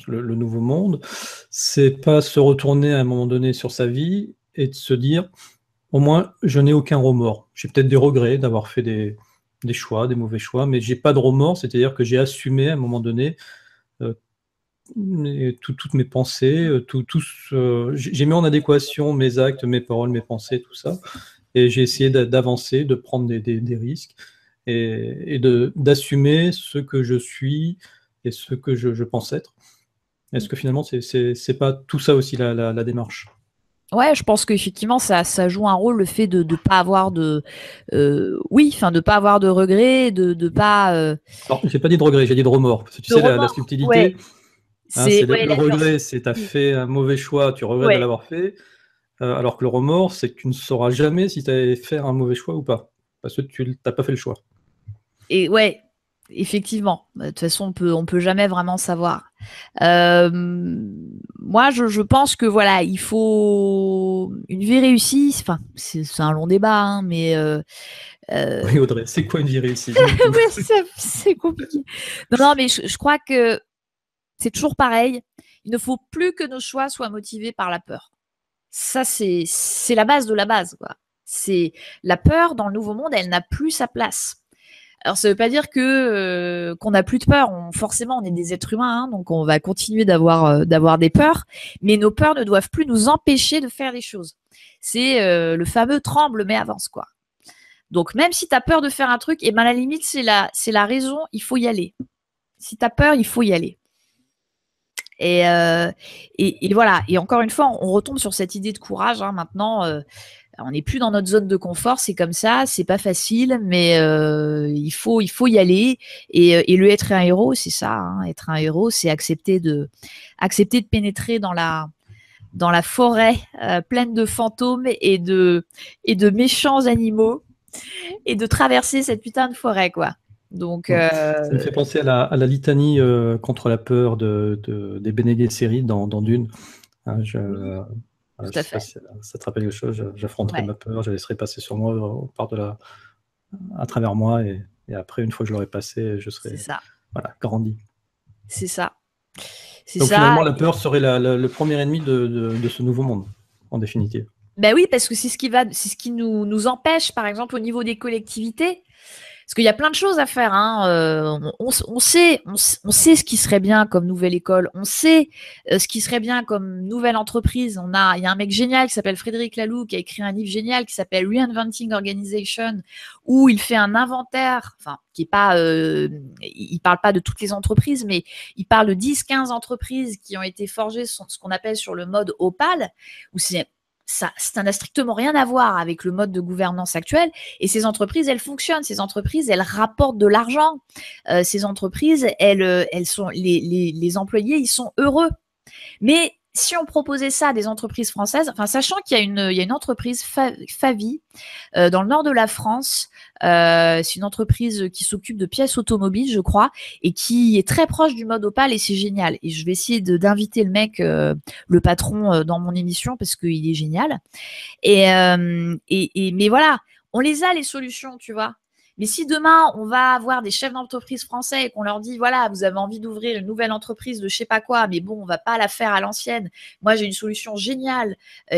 le nouveau monde, c'est pas se retourner à un moment donné sur sa vie et de se dire, au moins, je n'ai aucun remords. J'ai peut-être des regrets d'avoir fait des choix, des mauvais choix, mais j'ai pas de remords, c'est-à-dire que j'ai assumé à un moment donné toutes mes pensées, j'ai mis en adéquation mes actes, mes paroles, mes pensées, tout ça, et j'ai essayé d'avancer, de prendre des risques. et d'assumer ce que je suis et ce que je pense être. Est-ce que finalement, c'est pas tout ça aussi la démarche? Ouais, je pense qu'effectivement, ça joue un rôle, le fait de pas avoir de, de pas avoir de regrets, de pas Alors, j'ai pas dit de regret, j'ai dit de remords. Parce que tu de sais, la remords. Ouais, subtilité, hein, c'est c'est ouais le la nuance. regret, c'est t'as fait un mauvais choix, tu regrettes de Ouais, l'avoir fait. Alors que le remords, c'est que tu ne sauras jamais si tu avais fait un mauvais choix ou pas. Parce que tu n'as pas fait le choix. et ouais, effectivement. De toute façon, on peut jamais vraiment savoir. Euh, Moi, je pense que voilà, il faut une vie réussie. Enfin, c'est un long débat, hein, mais Oui, Audrey, c'est quoi une vie réussie? Dis-nous tout. ouais, c'est compliqué. Non, non, mais je crois que c'est toujours pareil. Il ne faut plus que nos choix soient motivés par la peur. Ça, c'est la base de la base, quoi. C'est la peur dans le nouveau monde, elle n'a plus sa place. Alors, ça veut pas dire que qu'on n'a plus de peur. Forcément, on est des êtres humains, hein, donc on va continuer d'avoir des peurs, mais nos peurs ne doivent plus nous empêcher de faire les choses. C'est le fameux tremble mais avance, quoi. Donc, même si tu as peur de faire un truc, et ben à la limite, c'est la raison, il faut y aller. Si tu as peur, il faut y aller. Et voilà. Et encore une fois, on retombe sur cette idée de courage. Hein. Maintenant, on n'est plus dans notre zone de confort. C'est comme ça. C'est pas facile, mais il faut y aller. Et le être un héros, c'est ça. Hein. Être un héros, c'est accepter de pénétrer dans la forêt pleine de fantômes et de méchants animaux et de traverser cette putain de forêt, quoi. Donc, Ça me fait penser à la litanie contre la peur des Bene Gesserit dans Dune. Hein, oui, voilà, tout je à sais pas fait. si ça te rappelle quelque chose. J'affronterai Ouais, ma peur, je laisserai passer sur moi à travers moi, et après, une fois que je l'aurai passé, je c'est serai ça. voilà, grandi. C'est ça. C'est Donc ça. finalement, la peur serait le premier ennemi de ce nouveau monde, en définitive. Ben oui, parce que c'est ce qui nous empêche, par exemple, au niveau des collectivités. Parce qu'il y a plein de choses à faire. Hein. On sait ce qui serait bien comme nouvelle école. On sait ce qui serait bien comme nouvelle entreprise. Il y a un mec génial qui s'appelle Frédéric Laloux qui a écrit un livre génial qui s'appelle Reinventing Organization, où il fait un inventaire, enfin, qui est pas, il parle pas de toutes les entreprises, mais il parle de 10-15 entreprises qui ont été forgées sur ce qu'on appelle sur le mode Opal, où ça n'a strictement rien à voir avec le mode de gouvernance actuel. Et ces entreprises, elles fonctionnent. Ces entreprises, elles rapportent de l'argent. Ces entreprises, elles sont les employés, ils sont heureux. Mais si on proposait ça à des entreprises françaises, enfin, sachant qu'il y a une entreprise Favi dans le nord de la France, c'est une entreprise qui s'occupe de pièces automobiles, je crois, et qui est très proche du mode Opal, et c'est génial. Et je vais essayer d'inviter le mec, le patron, dans mon émission parce qu'il est génial. Mais voilà, on les a les solutions, tu vois. Mais si demain, on va avoir des chefs d'entreprise français et qu'on leur dit, voilà, vous avez envie d'ouvrir une nouvelle entreprise de je sais pas quoi, mais bon, on va pas la faire à l'ancienne. Moi, j'ai une solution géniale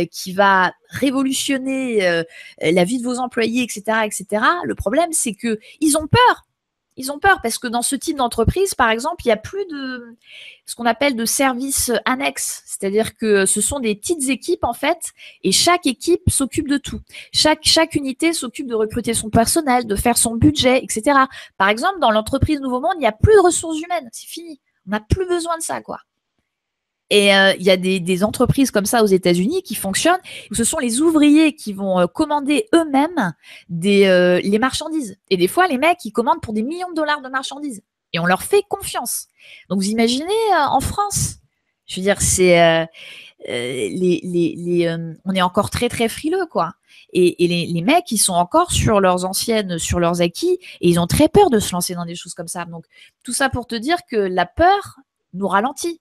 qui va révolutionner la vie de vos employés, etc., etc. Le problème, c'est que ils ont peur. Ils ont peur parce que dans ce type d'entreprise, par exemple, il n'y a plus de ce qu'on appelle de services annexes. C'est-à-dire que ce sont des petites équipes, en fait, et chaque équipe s'occupe de tout. Chaque unité s'occupe de recruter son personnel, de faire son budget, etc. Par exemple, dans l'entreprise Nouveau Monde, il n'y a plus de ressources humaines. C'est fini. On n'a plus besoin de ça, quoi. Et il y a des entreprises comme ça aux États-Unis qui fonctionnent, où ce sont les ouvriers qui vont commander eux-mêmes les marchandises. Et des fois, les mecs, ils commandent pour des millions de dollars de marchandises. Et on leur fait confiance. Donc, vous imaginez, en France, je veux dire, on est encore très, très frileux, quoi. Et les mecs, ils sont encore sur sur leurs acquis, et ils ont très peur de se lancer dans des choses comme ça. Donc, tout ça pour te dire que la peur nous ralentit.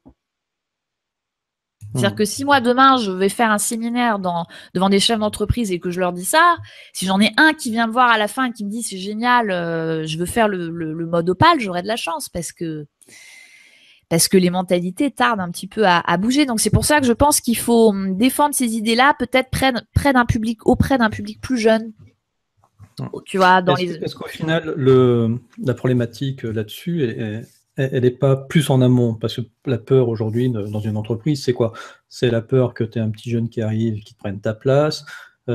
C'est-à-dire que si moi, demain, je vais faire un séminaire devant des chefs d'entreprise et que je leur dis ça, si j'en ai un qui vient me voir à la fin et qui me dit c'est génial, je veux faire le mode Opal, j'aurai de la chance parce que les mentalités tardent un petit peu à bouger. Donc c'est pour ça que je pense qu'il faut défendre ces idées-là, peut-être auprès d'un public plus jeune. Tu vois, Est-ce qu'au final, la problématique là-dessus, elle n'est pas plus en amont? Parce que la peur aujourd'hui dans une entreprise, c'est quoi? C'est la peur que tu aies un petit jeune qui arrive, qui te prenne ta place.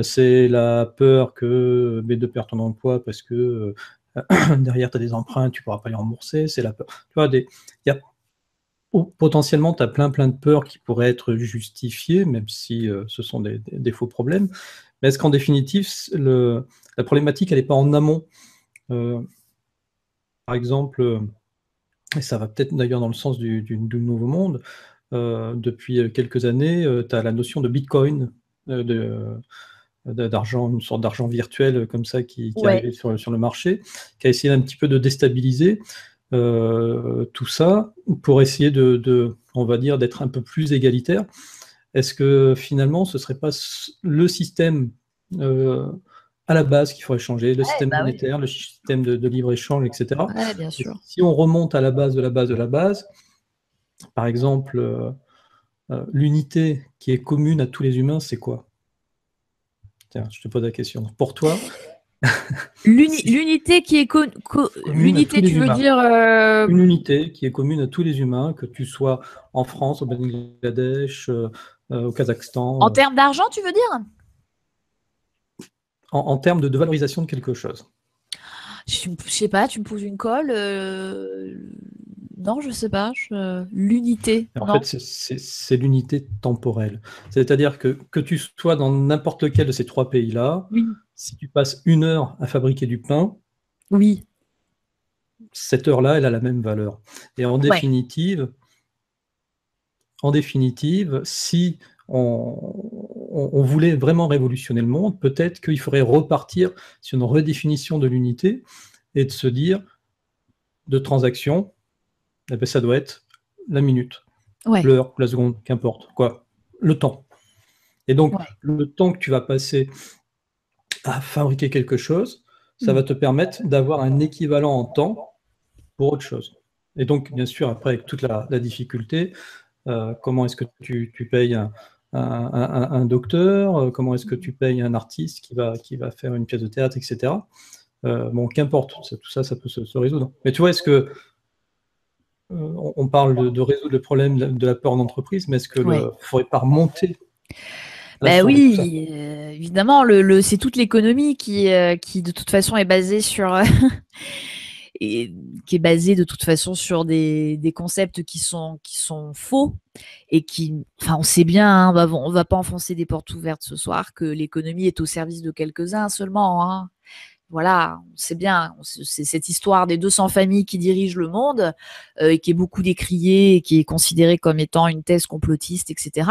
C'est la peur que de perdre ton emploi parce que derrière, tu as des emprunts, tu ne pourras pas les rembourser, c'est la peur. Tu vois, potentiellement, tu as plein de peurs qui pourraient être justifiées, même si ce sont des faux problèmes. Mais est-ce qu'en définitive, la problématique, elle n'est pas en amont? Par exemple, et ça va peut-être d'ailleurs dans le sens du nouveau monde, depuis quelques années, tu as la notion de Bitcoin, d'argent, une sorte d'argent virtuel comme ça qui est arrivé sur le marché, qui a essayé un petit peu de déstabiliser tout ça pour essayer on va dire, d'être un peu plus égalitaire. Est-ce que finalement, ce ne serait pas le système à la base qu'il faudrait changer, le système monétaire, le système de libre-échange, etc. Ouais, bien sûr. Si on remonte à la base de la base de la base, par exemple, l'unité qui est commune à tous les humains, c'est quoi? Tiens, je te pose la question. Pour toi, l'unité qui est l'unité, tu veux dire une unité qui est commune à tous les humains, que tu sois en France, au Bangladesh, au Kazakhstan. En termes d'argent, tu veux dire? En termes de valorisation de quelque chose. Je sais pas, tu me poses une colle. Non, je sais pas. L'unité. En fait, c'est l'unité temporelle. C'est-à-dire que tu sois dans n'importe lequel de ces trois pays-là, si tu passes 1 heure à fabriquer du pain, cette heure-là, elle a la même valeur. Et en définitive, si on voulait vraiment révolutionner le monde, peut-être qu'il faudrait repartir sur une redéfinition de l'unité et de se dire, de transaction, eh bien, ça doit être la minute, l'heure, la seconde, qu'importe, quoi, le temps. Et donc, le temps que tu vas passer à fabriquer quelque chose, ça va te permettre d'avoir un équivalent en temps pour autre chose. Et donc, bien sûr, après, avec toute la difficulté, comment est-ce que tu payes un docteur, comment est-ce que tu payes un artiste qui va faire une pièce de théâtre, etc. Bon, qu'importe, tout ça, ça peut se résoudre. Mais tu vois, est-ce que on parle de résoudre le problème de la peur en entreprise, mais est-ce que ne faudrait pas remonter? Oui, évidemment, c'est toute l'économie qui de toute façon est basée sur qui est basée de toute façon sur des concepts qui sont faux et on sait bien, hein, on va pas enfoncer des portes ouvertes ce soir, que l'économie est au service de quelques-uns seulement, hein. Voilà, on sait bien, c'est cette histoire des 200 familles qui dirigent le monde et qui est beaucoup décriée et qui est considérée comme étant une thèse complotiste, etc.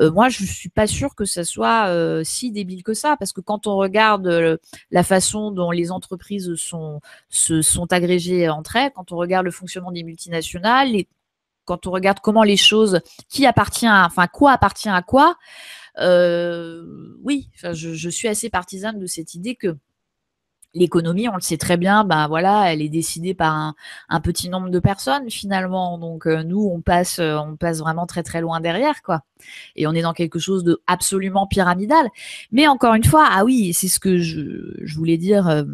Moi, je suis pas sûre que ça soit si débile que ça, parce que quand on regarde la façon dont les entreprises se sont agrégées entre elles, quand on regarde le fonctionnement des multinationales, quand on regarde comment les choses, quoi appartient à quoi, oui, je suis assez partisane de cette idée que l'économie, on le sait très bien, voilà, elle est décidée par un petit nombre de personnes finalement. Donc nous, on passe vraiment très très loin derrière, quoi. Et on est dans quelque chose de absolument pyramidal. Mais encore une fois, ah oui, c'est ce que je voulais dire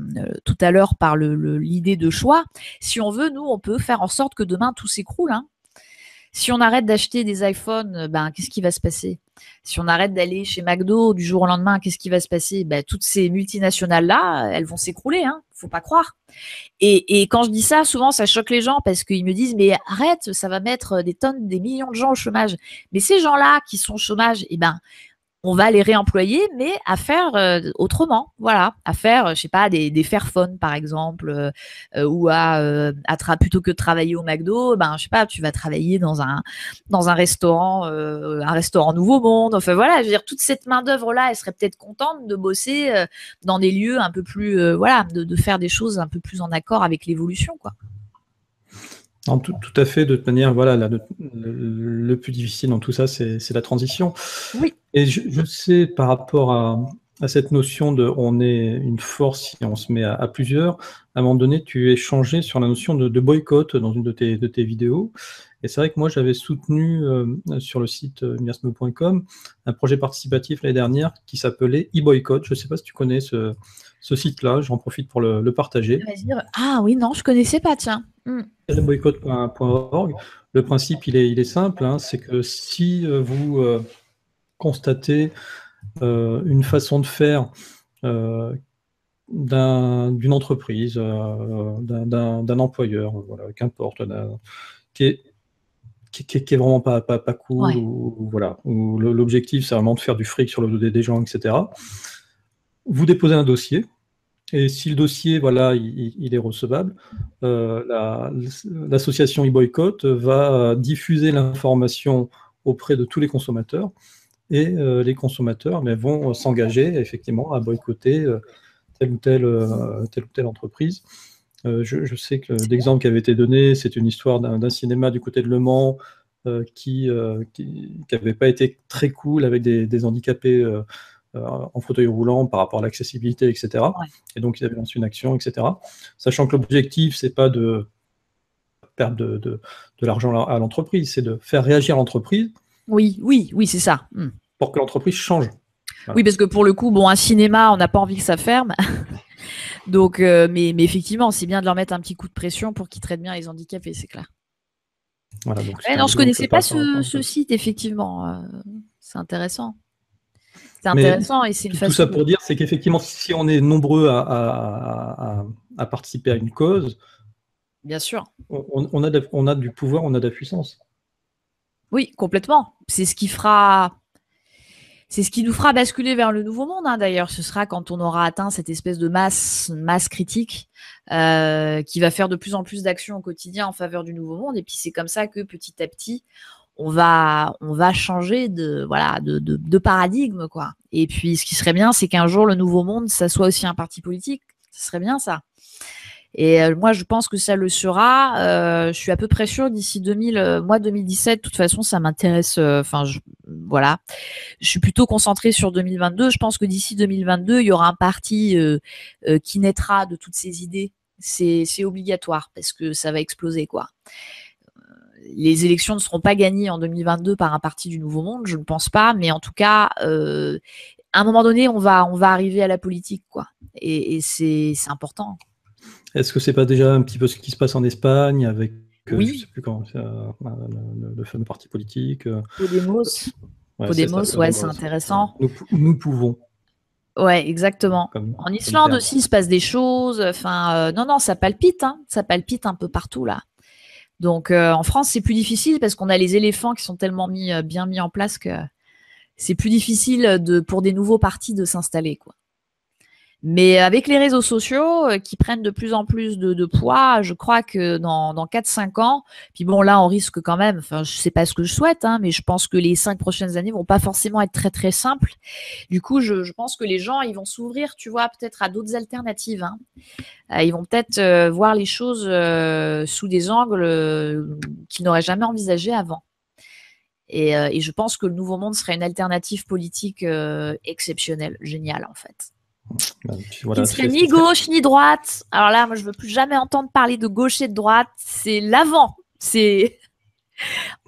tout à l'heure par l'idée de choix. Si on veut, nous, on peut faire en sorte que demain tout s'écroule, hein. Si on arrête d'acheter des iPhones, qu'est-ce qui va se passer? Si on arrête d'aller chez McDo du jour au lendemain, qu'est-ce qui va se passer? Toutes ces multinationales-là, elles vont s'écrouler, hein. Faut pas croire. Et quand je dis ça, souvent, ça choque les gens parce qu'ils me disent, mais arrête, ça va mettre des millions de gens au chômage. Mais ces gens-là qui sont au chômage, on va les réemployer, mais à faire autrement, voilà, à faire, je sais pas, des Fairphone par exemple, ou plutôt que de travailler au McDo, je sais pas, tu vas travailler dans un restaurant Nouveau Monde. Enfin voilà, je veux dire, toute cette main d'œuvre là, elle serait peut-être contente de bosser dans des lieux un peu plus, voilà, de faire des choses un peu plus en accord avec l'évolution, quoi. Non, tout à fait, de toute manière, voilà, le plus difficile dans tout ça, c'est la transition. Oui. Et je sais, par rapport à cette notion de on est une force si on se met à plusieurs, à un moment donné, tu échangeais sur la notion de boycott dans une de tes vidéos. Et c'est vrai que moi, j'avais soutenu sur le site miasmo.com un projet participatif l'année dernière qui s'appelait e-boycott. Je ne sais pas si tu connais ce site-là, j'en profite pour le partager. Ah oui, non, je ne connaissais pas, tiens. boycott.org. Le principe, il est simple, hein, c'est que si vous constatez une façon de faire d'une entreprise, d'un employeur, voilà, qu'importe, qui est vraiment pas cool, Ouais. ou voilà, où l'objectif c'est vraiment de faire du fric sur le dos des gens, etc. Vous déposez un dossier, et si le dossier, voilà, il est recevable, l'association e-boycott va diffuser l'information auprès de tous les consommateurs, et les consommateurs vont s'engager effectivement à boycotter telle ou telle entreprise. Je sais que l'exemple qui avait été donné, c'est une histoire d'un cinéma du côté de Le Mans qui n'avait pas été très cool, avec des handicapés en fauteuil roulant par rapport à l'accessibilité, etc. Ouais. Et donc, ils avaient lancé une action, etc. Sachant que l'objectif, c'est pas de perdre de l'argent à l'entreprise, c'est de faire réagir l'entreprise. Oui, c'est ça. Pour que l'entreprise change. Voilà. Oui, parce que pour le coup, bon, un cinéma, on n'a pas envie que ça ferme. Donc, mais effectivement, c'est bien de leur mettre un petit coup de pression pour qu'ils traitent bien les handicapés, c'est clair. Voilà, donc non, je connaissais pas ce site, effectivement. C'est intéressant. C'est intéressant, et c'est une façon. Tout ça pour dire, c'est qu'effectivement, si on est nombreux à participer à une cause, bien sûr, on a du pouvoir, on a de la puissance. Oui, complètement. C'est ce qui nous fera basculer vers le nouveau monde, hein, d'ailleurs. Ce sera quand on aura atteint cette espèce de masse critique qui va faire de plus en plus d'actions au quotidien en faveur du nouveau monde. Et puis c'est comme ça que petit à petit, on va changer de paradigme, quoi. Et puis ce qui serait bien, c'est qu'un jour le nouveau monde, ça soit aussi un parti politique. Ce serait bien, ça. Et moi, je pense que ça le sera. Je suis à peu près sûre d'ici 2017. De toute façon, ça m'intéresse. Voilà. Je suis plutôt concentrée sur 2022. Je pense que d'ici 2022, il y aura un parti qui naîtra de toutes ces idées. C'est obligatoire, parce que ça va exploser, quoi. Les élections ne seront pas gagnées en 2022 par un parti du Nouveau Monde, je ne pense pas. Mais en tout cas, à un moment donné, on va arriver à la politique, quoi. Et c'est important. Est-ce que c'est pas déjà un petit peu ce qui se passe en Espagne avec, oui, je sais plus comment, le fameux parti politique Podemos. Ouais, Podemos, ouais, c'est intéressant. Nous pouvons. Ouais, exactement. En Islande aussi, il se passe des choses. Enfin, non, ça palpite, hein. Ça palpite un peu partout, là. Donc, en France, c'est plus difficile parce qu'on a les éléphants qui sont tellement bien mis en place que c'est plus difficile pour des nouveaux partis de s'installer, quoi. Mais avec les réseaux sociaux qui prennent de plus en plus de poids, je crois que dans 4-5 ans, puis bon, là, on risque quand même, enfin, je sais pas ce que je souhaite, hein, mais je pense que les 5 prochaines années vont pas forcément être très, très simples. Du coup, je pense que les gens, ils vont s'ouvrir, tu vois, peut-être à d'autres alternatives, hein. Ils vont peut-être voir les choses sous des angles qu'ils n'auraient jamais envisagés avant. Et je pense que le Nouveau Monde serait une alternative politique exceptionnelle, géniale, en fait. Voilà, qui ne serait ni gauche ni droite. Alors là, moi, je veux plus jamais entendre parler de gauche et de droite. C'est l'avant. C'est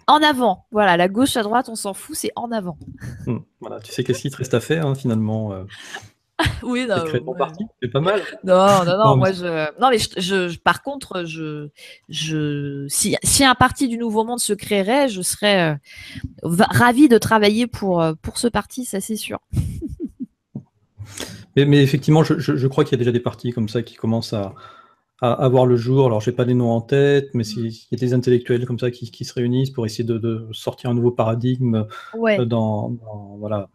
en avant. Voilà, la gauche à droite, on s'en fout, c'est en avant. Voilà, tu sais qu'est-ce qu'il te reste à faire, hein, finalement. Oui, non. Créer ton parti, c'est pas mal. Non, moi, par contre, si un parti du Nouveau Monde se créerait, je serais ravie de travailler pour ce parti, ça c'est sûr. Mais effectivement, je crois qu'il y a déjà des partis comme ça qui commencent à voir le jour. Alors, je n'ai pas les noms en tête, mais il y a des intellectuels comme ça qui se réunissent pour essayer de sortir un nouveau paradigme. Ouais. Voilà.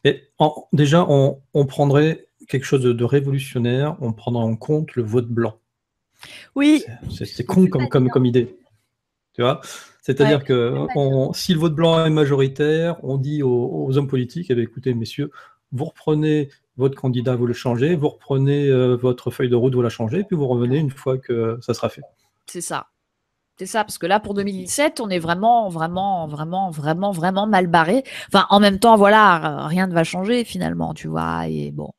Mais déjà, on prendrait quelque chose de révolutionnaire, on prendrait en compte le vote blanc. Oui. C'est con comme idée. Tu vois ? C'est-à-dire que si le vote blanc est majoritaire, on dit aux hommes politiques, écoutez, messieurs, vous reprenez votre candidat, vous le changez, vous reprenez votre feuille de route, vous la changez, puis vous revenez une fois que ça sera fait. C'est ça. C'est ça, parce que là, pour 2017, on est vraiment mal barré. Enfin, en même temps, voilà, rien ne va changer finalement, tu vois. Et bon,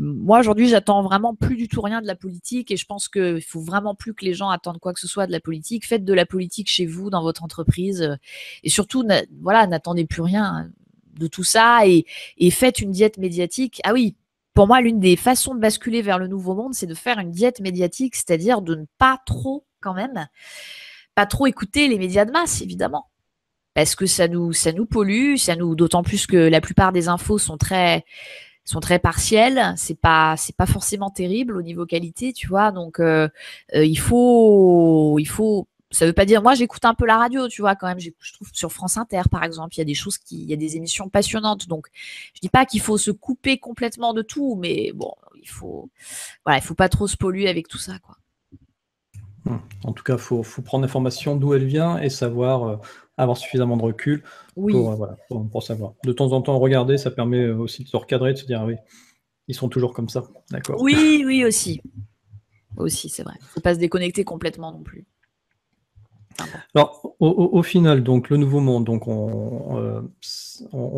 moi aujourd'hui, j'attends vraiment plus du tout rien de la politique, et je pense qu'il faut vraiment plus que les gens attendent quoi que ce soit de la politique. Faites de la politique chez vous, dans votre entreprise, et surtout, voilà, n'attendez plus rien de tout ça, et faites une diète médiatique. Ah oui. Pour moi, l'une des façons de basculer vers le nouveau monde, c'est de faire une diète médiatique, c'est-à-dire de ne pas trop écouter les médias de masse, évidemment. Parce que ça nous pollue, d'autant plus que la plupart des infos sont très, sont très partiels. C'est pas forcément terrible au niveau qualité, tu vois. Donc il faut. Ça veut pas dire. Moi, j'écoute un peu la radio, tu vois, quand même. Je trouve sur France Inter, par exemple, il y a des choses il y a des émissions passionnantes. Donc, je dis pas qu'il faut se couper complètement de tout, mais bon, il faut pas trop se polluer avec tout ça, quoi. En tout cas, faut prendre l'information d'où elle vient et savoir avoir suffisamment de recul pour savoir. De temps en temps, regarder, ça permet aussi de se recadrer, de se dire, ah oui, ils sont toujours comme ça. D'accord. Oui, aussi. Aussi, c'est vrai. Faut pas se déconnecter complètement non plus. Alors, au final, donc le nouveau monde, donc on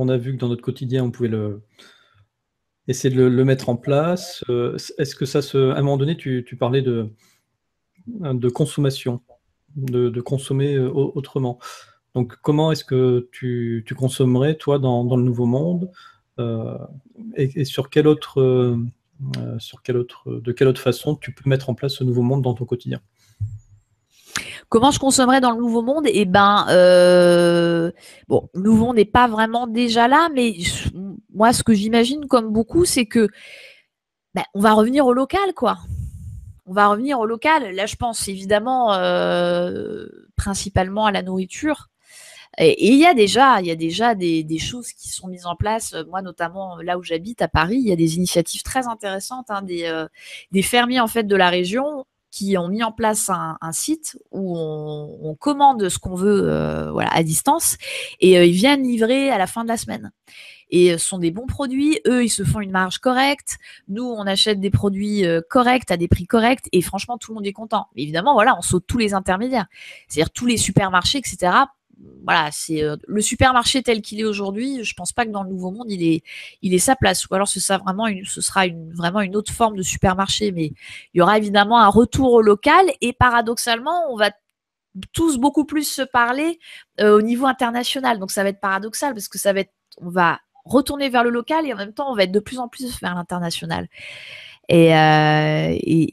a vu que dans notre quotidien, on pouvait essayer de le mettre en place. Est-ce que à un moment donné, tu parlais de consommation, de consommer autrement. Donc, comment est-ce que tu consommerais, toi, dans le nouveau monde et de quelle autre façon tu peux mettre en place ce nouveau monde dans ton quotidien? Comment je consommerais dans le nouveau monde? Eh ben, bon, le nouveau monde n'est pas vraiment déjà là, mais moi, ce que j'imagine, comme beaucoup, c'est que on va revenir au local, quoi. On va revenir au local. Là, je pense évidemment principalement à la nourriture. Et il y a déjà des choses qui sont mises en place. Moi, notamment là où j'habite à Paris, il y a des initiatives très intéressantes, hein, des fermiers en fait de la région qui ont mis en place un site où on commande ce qu'on veut à distance et ils viennent livrer à la fin de la semaine. Et ce sont des bons produits. Eux, ils se font une marge correcte. Nous, on achète des produits corrects à des prix corrects. Et franchement, tout le monde est content. Mais évidemment, on saute tous les intermédiaires. C'est-à-dire tous les supermarchés, etc. Voilà, c'est le supermarché tel qu'il est aujourd'hui. Je pense pas que dans le nouveau monde, il est sa place. Ou alors ce sera vraiment vraiment une autre forme de supermarché. Mais il y aura évidemment un retour au local. Et paradoxalement, on va tous beaucoup plus se parler au niveau international. Donc ça va être paradoxal parce que on va retourner vers le local et en même temps on va être de plus en plus vers l'international. Et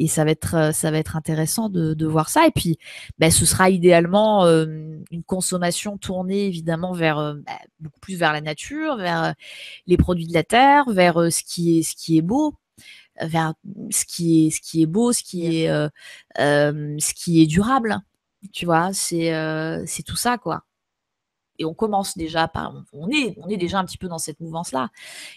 ça va être intéressant de voir ça. Et puis, ce sera idéalement une consommation tournée évidemment vers beaucoup plus vers la nature, vers les produits de la terre, vers ce qui est beau, vers ce qui est beau, ce qui est durable. Tu vois, c'est tout ça, quoi. Et on commence déjà on est déjà un petit peu dans cette mouvance-là.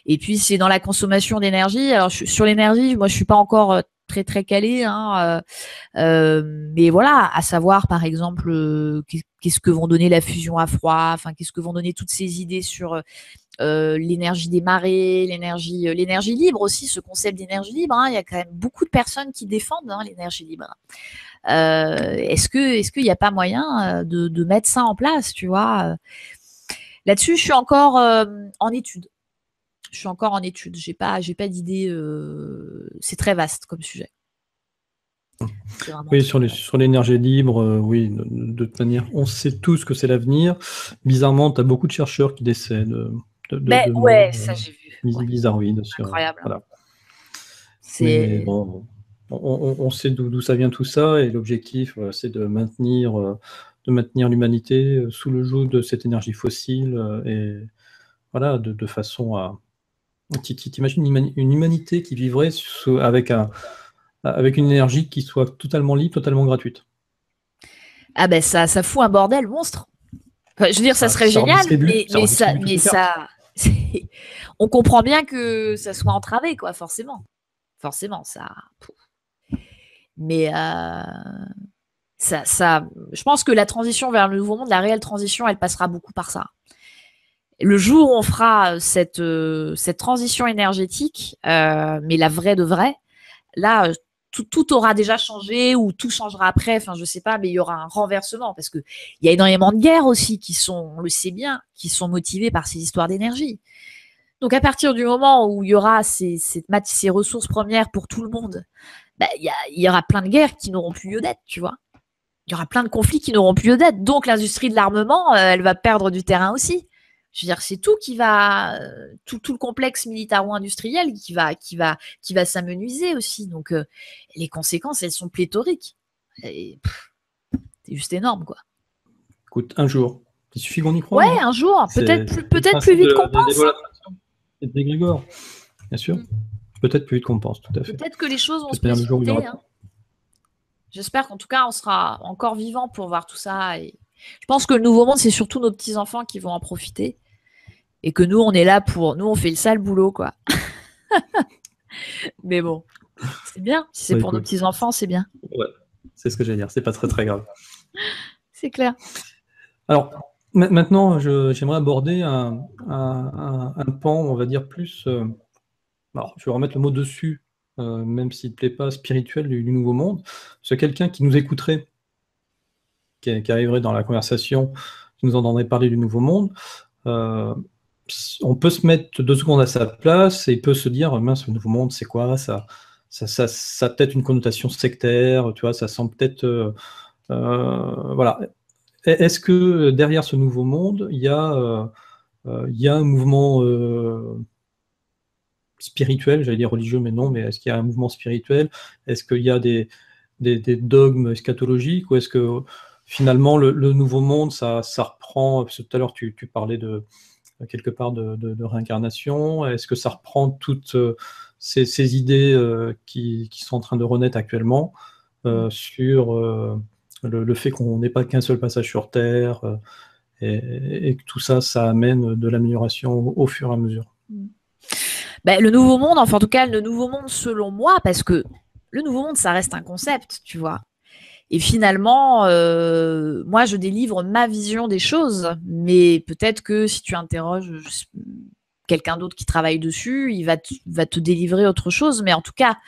Et puis c'est dans la consommation d'énergie. Alors sur l'énergie, moi je suis pas encore très très calée, hein, mais voilà, à savoir par exemple qu'est-ce que vont donner la fusion à froid, enfin qu'est-ce que vont donner toutes ces idées sur l'énergie des marées, l'énergie libre aussi, ce concept d'énergie libre. Hein, il y a quand même beaucoup de personnes qui défendent l'énergie libre. Est-ce qu'il n'y a pas moyen de mettre ça en place, tu vois? Là-dessus, je suis encore en étude. J'ai pas d'idée. C'est très vaste comme sujet. Oui, sur l'énergie libre, oui, de toute manière, on sait tous que c'est l'avenir. Bizarrement, tu as beaucoup de chercheurs qui décèdent ouais, ça j'ai vu. Bizarroïdes. Incroyable. Voilà. Mais bon, on sait d'où ça vient tout ça, et l'objectif, c'est de maintenir l'humanité sous le joug de cette énergie fossile, et voilà, de façon à... T'imagines une humanité qui vivrait avec une énergie qui soit totalement libre, totalement gratuite. Ah ben ça fout un bordel monstre. Enfin, je veux dire, ça serait génial, mais ça on comprend bien que ça soit entravé, quoi, forcément, ça. Mais je pense que la transition vers le nouveau monde, la réelle transition, elle passera beaucoup par ça. Le jour où on fera cette transition énergétique, mais la vraie de vraie, là, tout aura déjà changé ou tout changera après. Enfin, je sais pas, mais il y aura un renversement parce que il y a énormément de guerres aussi on le sait bien, qui sont motivées par ces histoires d'énergie. Donc, à partir du moment où il y aura ces ressources premières pour tout le monde, il y aura plein de guerres qui n'auront plus lieu d'être, tu vois. Il y aura plein de conflits qui n'auront plus lieu d'être. Donc, l'industrie de l'armement, elle va perdre du terrain aussi. Je veux dire, c'est tout qui va, tout le complexe militaro-industriel qui va s'amenuiser aussi. Donc, les conséquences, elles sont pléthoriques. C'est juste énorme, quoi. Écoute, un jour, il suffit qu'on y croit. Ouais, un jour, peut-être plus vite qu'on pense. C'est de Grégor. bien sûr. Peut-être plus vite qu'on pense, tout à fait. Peut-être que les choses vont se Peut-être le jour où il y précipiter. aura- J'espère qu'en tout cas, on sera encore vivant pour voir tout ça. Et je pense que le nouveau monde, c'est surtout nos petits-enfants qui vont en profiter. Et que nous, on est là pour... Nous, on fait le sale boulot, quoi. Mais bon, c'est bien. Si c'est Ouais, pour nos écoute. petits-enfants, c'est bien. Ouais, c'est ce que j'allais dire. C'est pas très très grave. C'est clair. Alors, maintenant, j'aimerais aborder un pan, on va dire, plus. Alors, je vais remettre le mot dessus, même s'il ne plaît pas, spirituel du nouveau monde. C'est quelqu'un qui nous écouterait, qui arriverait dans la conversation, qui nous entendrait parler du nouveau monde. On peut se mettre 2 secondes à sa place et il peut se dire, mince, le nouveau monde, c'est quoi? Ça a peut-être une connotation sectaire, tu vois, ça semble peut-être. Voilà. Est-ce que derrière ce nouveau monde, il y a un mouvement spirituel, j'allais dire religieux, mais non, mais est-ce qu'il y a un mouvement spirituel? Est-ce qu'il y a des dogmes eschatologiques? Ou est-ce que finalement le nouveau monde, ça reprend, parce que tout à l'heure tu parlais de quelque part de réincarnation, est-ce que ça reprend toutes ces idées qui sont en train de renaître actuellement sur le fait qu'on n'ait pas qu'un seul passage sur Terre et que tout ça, ça amène de l'amélioration au fur et à mesure? Ben, le nouveau monde, enfin en tout cas le nouveau monde selon moi, parce que le nouveau monde, ça reste un concept, tu vois. Et finalement, moi, je délivre ma vision des choses, mais peut-être que si tu interroges quelqu'un d'autre qui travaille dessus, il va te délivrer autre chose. Mais en tout cas,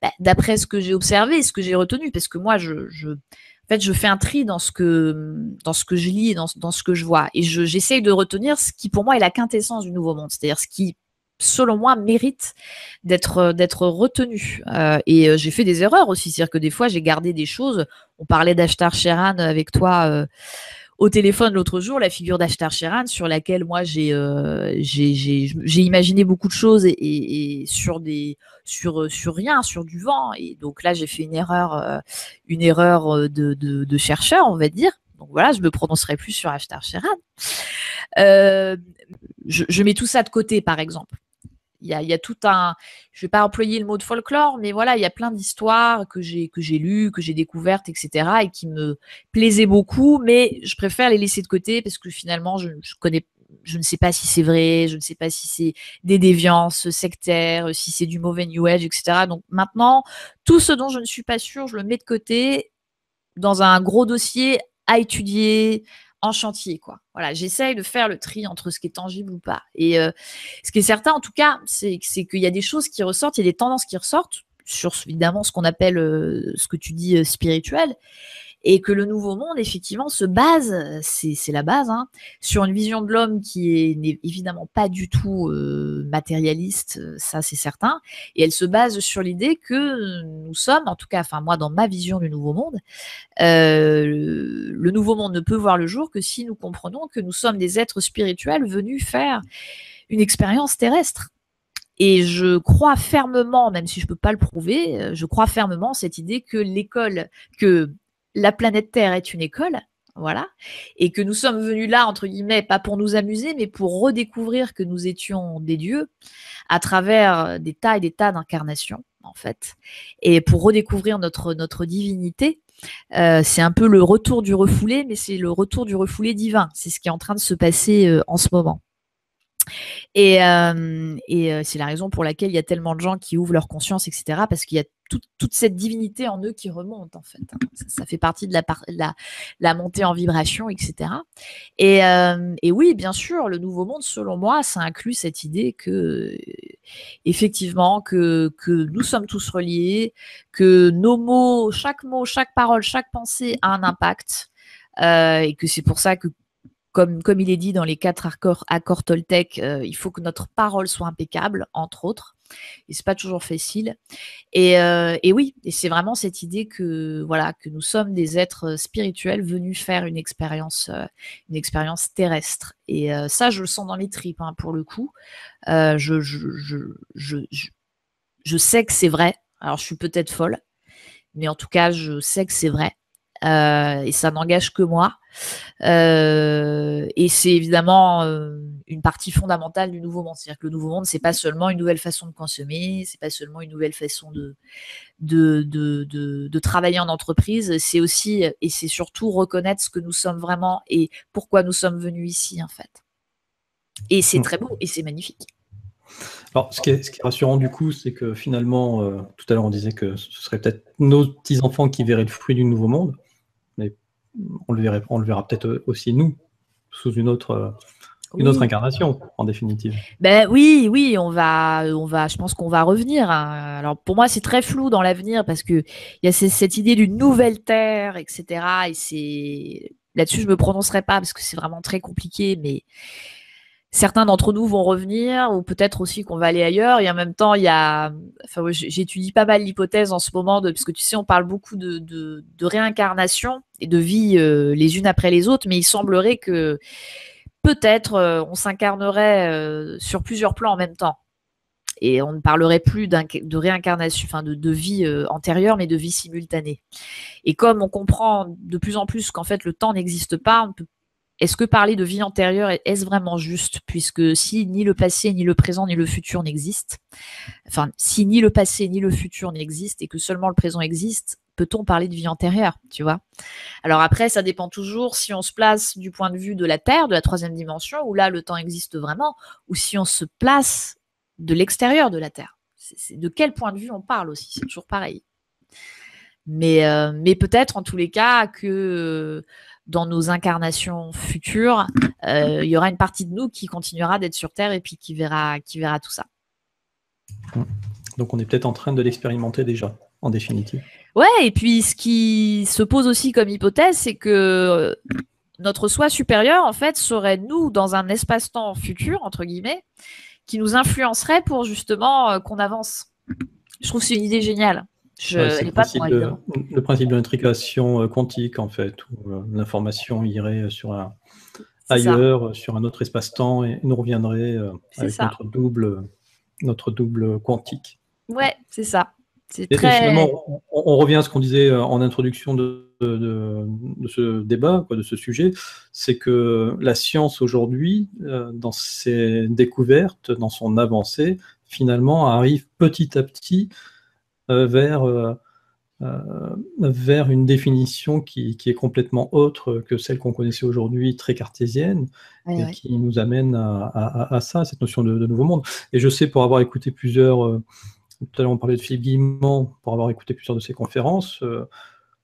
bah, d'après ce que j'ai observé, ce que j'ai retenu, parce que moi, en fait, je fais un tri dans ce que je lis et dans ce que je vois. Et j'essaye de retenir ce qui, pour moi, est la quintessence du nouveau monde, c'est-à-dire ce qui, selon moi, mérite d'être retenu. Et j'ai fait des erreurs aussi, c'est-à-dire que des fois, j'ai gardé des choses. On parlait d'Ashtar Sheran avec toi au téléphone l'autre jour, la figure d'Ashtar Sheran, sur laquelle moi j'ai imaginé beaucoup de choses et sur rien, sur du vent. Et donc là, j'ai fait une erreur de chercheur, on va dire. Donc voilà, je me prononcerai plus sur Ashtar Sheran. Je mets tout ça de côté, par exemple. Il y a tout un, je vais pas employer le mot de folklore, mais voilà, il y a plein d'histoires que j'ai lues, que j'ai découvertes, etc., et qui me plaisaient beaucoup, mais je préfère les laisser de côté parce que finalement, je ne sais pas si c'est vrai, je ne sais pas si c'est des déviances sectaires, si c'est du mauvais New Age, etc. Donc maintenant, tout ce dont je ne suis pas sûre, je le mets de côté dans un gros dossier à étudier en chantier, quoi. Voilà, j'essaye de faire le tri entre ce qui est tangible ou pas. Et ce qui est certain, en tout cas, c'est qu'il y a des choses qui ressortent, il y a des tendances qui ressortent sur évidemment ce qu'on appelle, ce que tu dis, spirituel, et que le nouveau monde, effectivement, se base, c'est la base, hein, sur une vision de l'homme qui n'est évidemment pas du tout matérialiste, ça c'est certain, et elle se base sur l'idée que nous sommes, en tout cas, enfin moi dans ma vision du nouveau monde, le nouveau monde ne peut voir le jour que si nous comprenons que nous sommes des êtres spirituels venus faire une expérience terrestre. Et je crois fermement, même si je ne peux pas le prouver, je crois fermement cette idée que que la planète Terre est une école, voilà, et que nous sommes venus là, entre guillemets, pas pour nous amuser, mais pour redécouvrir que nous étions des dieux à travers des tas et des tas d'incarnations, en fait, et pour redécouvrir notre divinité. C'est un peu le retour du refoulé, mais c'est le retour du refoulé divin. C'est ce qui est en train de se passer en ce moment. Et c'est la raison pour laquelle il y a tellement de gens qui ouvrent leur conscience, etc., parce qu'il y a toute cette divinité en eux qui remonte, en fait. Ça fait partie de la montée en vibration, etc. Et oui, bien sûr, le nouveau monde, selon moi, ça inclut cette idée que, effectivement, que nous sommes tous reliés, que nos mots, chaque parole, chaque pensée a un impact, et que c'est pour ça que comme il est dit dans les 4 accords Toltec, il faut que notre parole soit impeccable, entre autres. Et c'est pas toujours facile. Et oui, et c'est vraiment cette idée que voilà, que nous sommes des êtres spirituels venus faire une expérience terrestre. Et ça, je le sens dans les tripes, hein, pour le coup. Je sais que c'est vrai. Alors, je suis peut-être folle, mais en tout cas, je sais que c'est vrai. Et ça n'engage que moi. Et c'est évidemment une partie fondamentale du nouveau monde. C'est-à-dire que le nouveau monde, c'est pas seulement une nouvelle façon de consommer, c'est pas seulement une nouvelle façon de travailler en entreprise, c'est aussi et c'est surtout reconnaître ce que nous sommes vraiment et pourquoi nous sommes venus ici, en fait. Et c'est très beau et c'est magnifique. Alors, ce qui est rassurant du coup, c'est que finalement, tout à l'heure on disait que ce serait peut-être nos petits-enfants qui verraient le fruit du nouveau monde, mais on le verra peut-être aussi nous, sous une autre incarnation, en définitive. Ben oui, je pense qu'on va revenir. Hein. Alors pour moi, c'est très flou dans l'avenir parce que il y a cette idée d'une nouvelle terre, etc. Et c'est là-dessus, je me prononcerai pas parce que c'est vraiment très compliqué, mais certains d'entre nous vont revenir ou peut-être aussi qu'on va aller ailleurs. Et en même temps, j'étudie pas mal l'hypothèse en ce moment parce que tu sais, on parle beaucoup de réincarnation et de vie les unes après les autres, mais il semblerait que peut-être on s'incarnerait sur plusieurs plans en même temps. Et on ne parlerait plus de réincarnation, enfin de vie antérieure, mais de vie simultanée. Et comme on comprend de plus en plus qu'en fait le temps n'existe pas, est-ce que parler de vie antérieure, est-ce vraiment juste? Puisque si ni le passé, ni le présent, ni le futur n'existent, enfin, si ni le passé, ni le futur n'existent et que seulement le présent existe, peut-on parler de vie antérieure, tu vois? Alors après, ça dépend toujours si on se place du point de vue de la Terre, de la troisième dimension, où là, le temps existe vraiment, ou si on se place de l'extérieur de la Terre. C'est de quel point de vue on parle aussi, c'est toujours pareil. Mais peut-être, en tous les cas, que dans nos incarnations futures, il y aura une partie de nous qui continuera d'être sur Terre et puis qui verra tout ça. Donc on est peut-être en train de l'expérimenter déjà, en définitive. Ouais, et puis ce qui se pose aussi comme hypothèse, c'est que notre soi supérieur, en fait, serait nous dans un espace-temps futur, entre guillemets, qui nous influencerait pour justement qu'on avance. Je trouve que c'est une idée géniale. C'est le principe de l'intrication quantique, en fait, où l'information irait ailleurs, sur un autre espace-temps, et nous reviendrait avec notre double quantique. Ouais, c'est ça. Et finalement, on revient à ce qu'on disait en introduction de ce débat, de ce sujet, c'est que la science aujourd'hui, dans ses découvertes, dans son avancée, finalement arrive petit à petit vers une définition qui est complètement autre que celle qu'on connaissait aujourd'hui, très cartésienne, qui nous amène à ça, cette notion de nouveau monde. Et je sais, pour avoir écouté plusieurs... tout à l'heure, on parlait de Philippe Guillemot, pour avoir écouté plusieurs de ses conférences.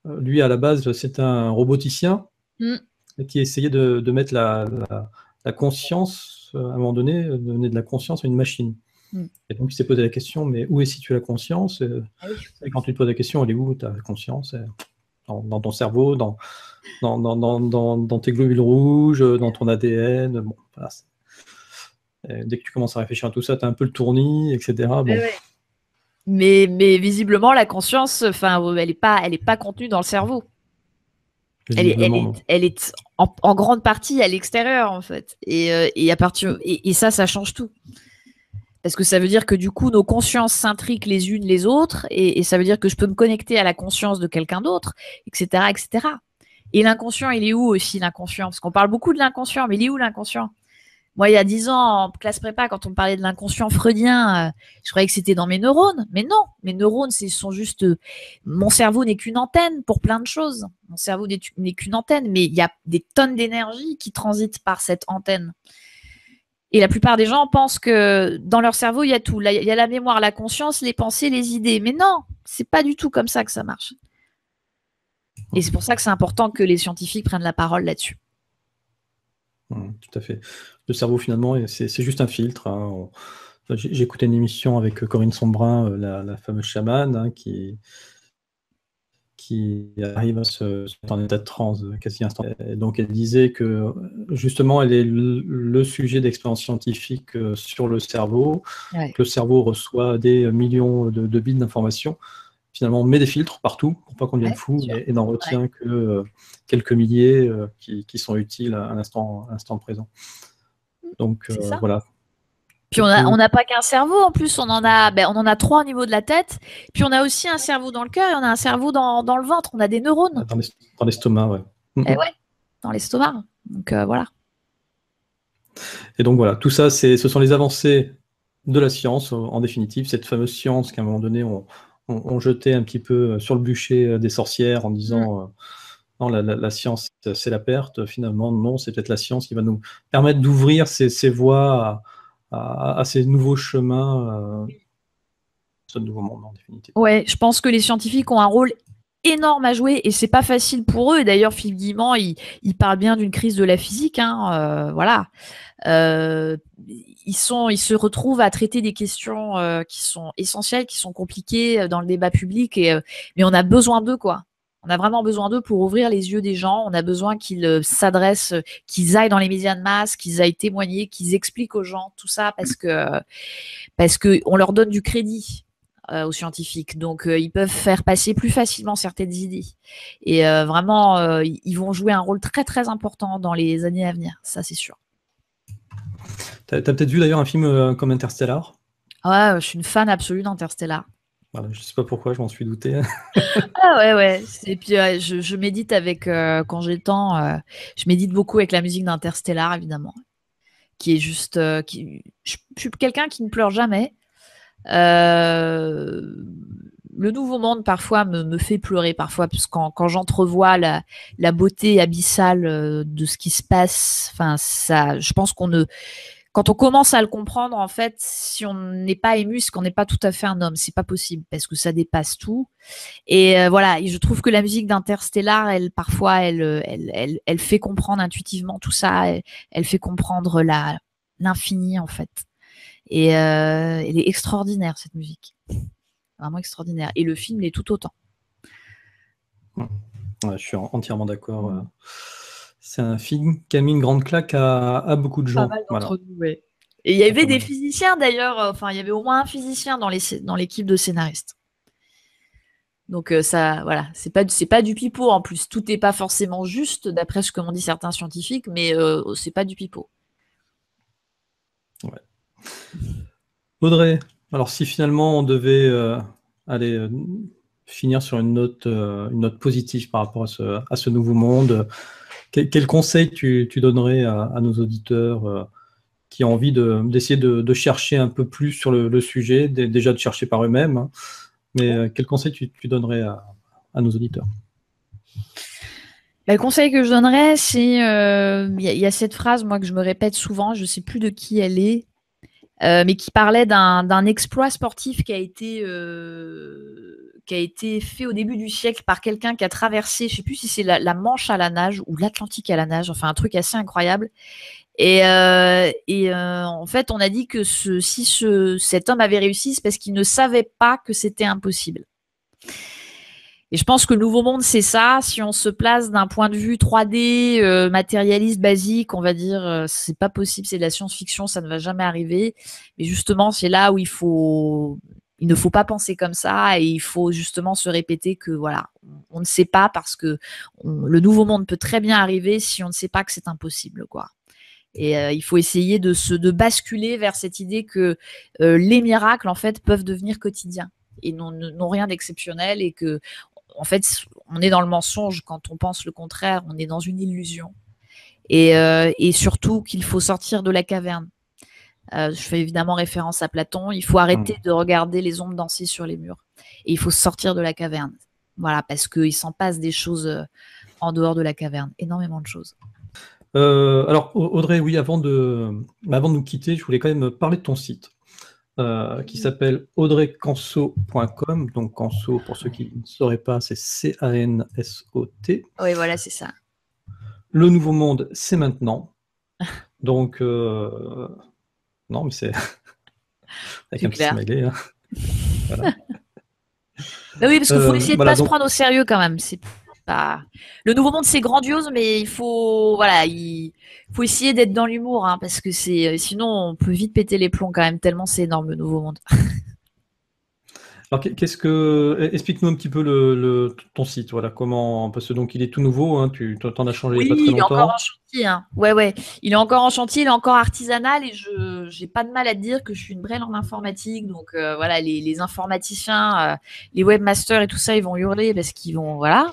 Lui, à la base, c'est un roboticien qui essayait de mettre la conscience, à un moment donné, de donner de la conscience à une machine. Et donc, il s'est posé la question, mais où est située la conscience? Et quand tu te poses la question, elle est où ta conscience? Dans ton cerveau, dans tes globules rouges, dans ton ADN. Bon, voilà. Dès que tu commences à réfléchir à tout ça, tu as un peu le tournis, etc. Bon. Mais visiblement, la conscience, elle est pas contenue dans le cerveau. Elle est en grande partie à l'extérieur, en fait. Et ça change tout. Parce que ça veut dire que du coup, nos consciences s'intriquent les unes les autres, et ça veut dire que je peux me connecter à la conscience de quelqu'un d'autre, etc., etc. Et l'inconscient, il est où aussi, l'inconscient? Parce qu'on parle beaucoup de l'inconscient, mais il est où l'inconscient? Moi, il y a 10 ans, en classe prépa, quand on me parlait de l'inconscient freudien, je croyais que c'était dans mes neurones. Mais non, mes neurones, sont juste... mon cerveau n'est qu'une antenne pour plein de choses. Mon cerveau n'est qu'une antenne, mais il y a des tonnes d'énergie qui transitent par cette antenne. Et la plupart des gens pensent que dans leur cerveau, il y a tout. Il y a la mémoire, la conscience, les pensées, les idées. Mais non, c'est pas du tout comme ça que ça marche. Et c'est pour ça que c'est important que les scientifiques prennent la parole là-dessus. Tout à fait. Le cerveau, finalement, c'est juste un filtre. Hein. J'ai écouté une émission avec Corinne Sombrin, la fameuse chamane, qui arrive à se mettre en état de transe quasi instantané. Et donc, elle disait que, justement, elle est le sujet d'expérience scientifique sur le cerveau. Que le cerveau reçoit des millions de bits d'informations. Finalement, on met des filtres partout pour pas qu'on devienne fou et n'en retient que quelques milliers qui sont utiles à l'instant présent. Donc, voilà. Puis on n'a pas qu'un cerveau, en plus, on en a 3 au niveau de la tête. Puis on a aussi un cerveau dans le cœur et on a un cerveau dans le ventre. On a des neurones. Dans l'estomac, ouais. Et ouais, dans l'estomac. Donc voilà. Et donc voilà, tout ça, ce sont les avancées de la science, en définitive, cette fameuse science qu'à un moment donné, on jetait un petit peu sur le bûcher des sorcières en disant non, la science, c'est la perte. Finalement, non, c'est peut-être la science qui va nous permettre d'ouvrir ces voies à ces nouveaux chemins, ce nouveau monde, en définitive. Ouais, je pense que les scientifiques ont un rôle énorme à jouer et c'est pas facile pour eux. Et d'ailleurs, Philippe Guillemont, il parle bien d'une crise de la physique. Hein, voilà. Ils se retrouvent à traiter des questions qui sont essentielles, qui sont compliquées dans le débat public. Mais on a besoin d'eux, quoi. On a vraiment besoin d'eux pour ouvrir les yeux des gens. On a besoin qu'ils s'adressent, qu'ils aillent dans les médias de masse, qu'ils aillent témoigner, qu'ils expliquent aux gens tout ça parce que on leur donne du crédit aux scientifiques. Donc, ils peuvent faire passer plus facilement certaines idées. Et vraiment, ils vont jouer un rôle très, très important dans les années à venir. Ça, c'est sûr. T'as peut-être vu d'ailleurs un film comme Interstellar? Ouais, je suis une fan absolue d'Interstellar. Voilà, je sais pas pourquoi, je m'en suis douté. Ah ouais, ouais. Et puis, je médite avec, quand j'ai le temps, je médite beaucoup avec la musique d'Interstellar, évidemment. Qui est juste. Je suis quelqu'un qui ne pleure jamais. Le Nouveau Monde parfois me fait pleurer parfois parce que quand j'entrevois la beauté abyssale de ce qui se passe, enfin ça, je pense quand on commence à le comprendre, en fait, si on n'est pas ému, c'est qu'on n'est pas tout à fait un homme, c'est pas possible parce que ça dépasse tout. Et voilà, et je trouve que la musique d'Interstellar, parfois elle fait comprendre intuitivement tout ça, elle fait comprendre l'infini en fait. Et elle est extraordinaire, cette musique. Vraiment extraordinaire. Et le film l'est tout autant. Ouais, je suis entièrement d'accord. C'est un film qui a mis une grande claque à beaucoup de gens. Pas mal d'entre nous, ouais. Et il y avait des physiciens d'ailleurs, enfin il y avait au moins un physicien dans l'équipe de scénaristes. Donc ça, voilà, c'est pas du pipeau en plus. Tout n'est pas forcément juste d'après ce que m'ont dit certains scientifiques, mais c'est pas du pipeau. Ouais. Audrey, alors si finalement on devait aller finir sur une note positive par rapport à ce nouveau monde, quel conseil tu donnerais à nos auditeurs qui ont envie d'essayer de chercher un peu plus sur le sujet, déjà de chercher par eux-mêmes, hein, mais quel conseil tu donnerais à nos auditeurs? Le conseil que je donnerais, c'est il y a cette phrase moi que je me répète souvent, je sais plus de qui elle est, mais qui parlait d'un exploit sportif qui a été fait au début du siècle par quelqu'un qui a traversé, je sais plus si c'est la Manche à la nage ou l'Atlantique à la nage, enfin un truc assez incroyable. Et en fait, on a dit que si cet homme avait réussi, c'est parce qu'il ne savait pas que c'était impossible. Et je pense que le Nouveau Monde, c'est ça. Si on se place d'un point de vue 3D, matérialiste, basique, on va dire, c'est pas possible, c'est de la science-fiction, ça ne va jamais arriver. Mais justement, c'est là où il ne faut pas penser comme ça et il faut justement se répéter que voilà, on ne sait pas parce que le Nouveau Monde peut très bien arriver si on ne sait pas que c'est impossible, quoi. Et il faut essayer de basculer vers cette idée que les miracles, en fait, peuvent devenir quotidiens et n'ont rien d'exceptionnel et que en fait, on est dans le mensonge quand on pense le contraire, on est dans une illusion. Et surtout qu'il faut sortir de la caverne. Je fais évidemment référence à Platon. Il faut arrêter de regarder les ombres danser sur les murs. Et il faut sortir de la caverne. Voilà, parce qu'il s'en passe des choses en dehors de la caverne. Énormément de choses. Alors, Audrey, oui, avant de nous quitter, je voulais quand même parler de ton site. Qui s'appelle audreycansot.com. Donc Cansot, pour ceux qui ne sauraient pas, c'est C-A-N-S-O-T. Oui, voilà, c'est ça. Le Nouveau Monde, c'est maintenant. Donc, non, mais c'est avec un petit smiley. Hein. Voilà. Bah oui, parce qu'il faut essayer de pas se prendre au sérieux quand même. C'est pas... Le Nouveau Monde, c'est grandiose, mais il faut essayer d'être dans l'humour, hein, parce que sinon on peut vite péter les plombs quand même, tellement c'est énorme le Nouveau Monde. Alors, explique-nous un petit peu ton site, voilà, comment, parce que donc il est tout nouveau, hein, tu t'en as changé il n'y a pas très longtemps. Il est encore en chantier, hein. Ouais, il est encore en chantier, il est encore artisanal et j'ai pas de mal à te dire que je suis une brêle en informatique, donc voilà, les informaticiens, les webmasters et tout ça, ils vont hurler parce qu'ils vont, voilà.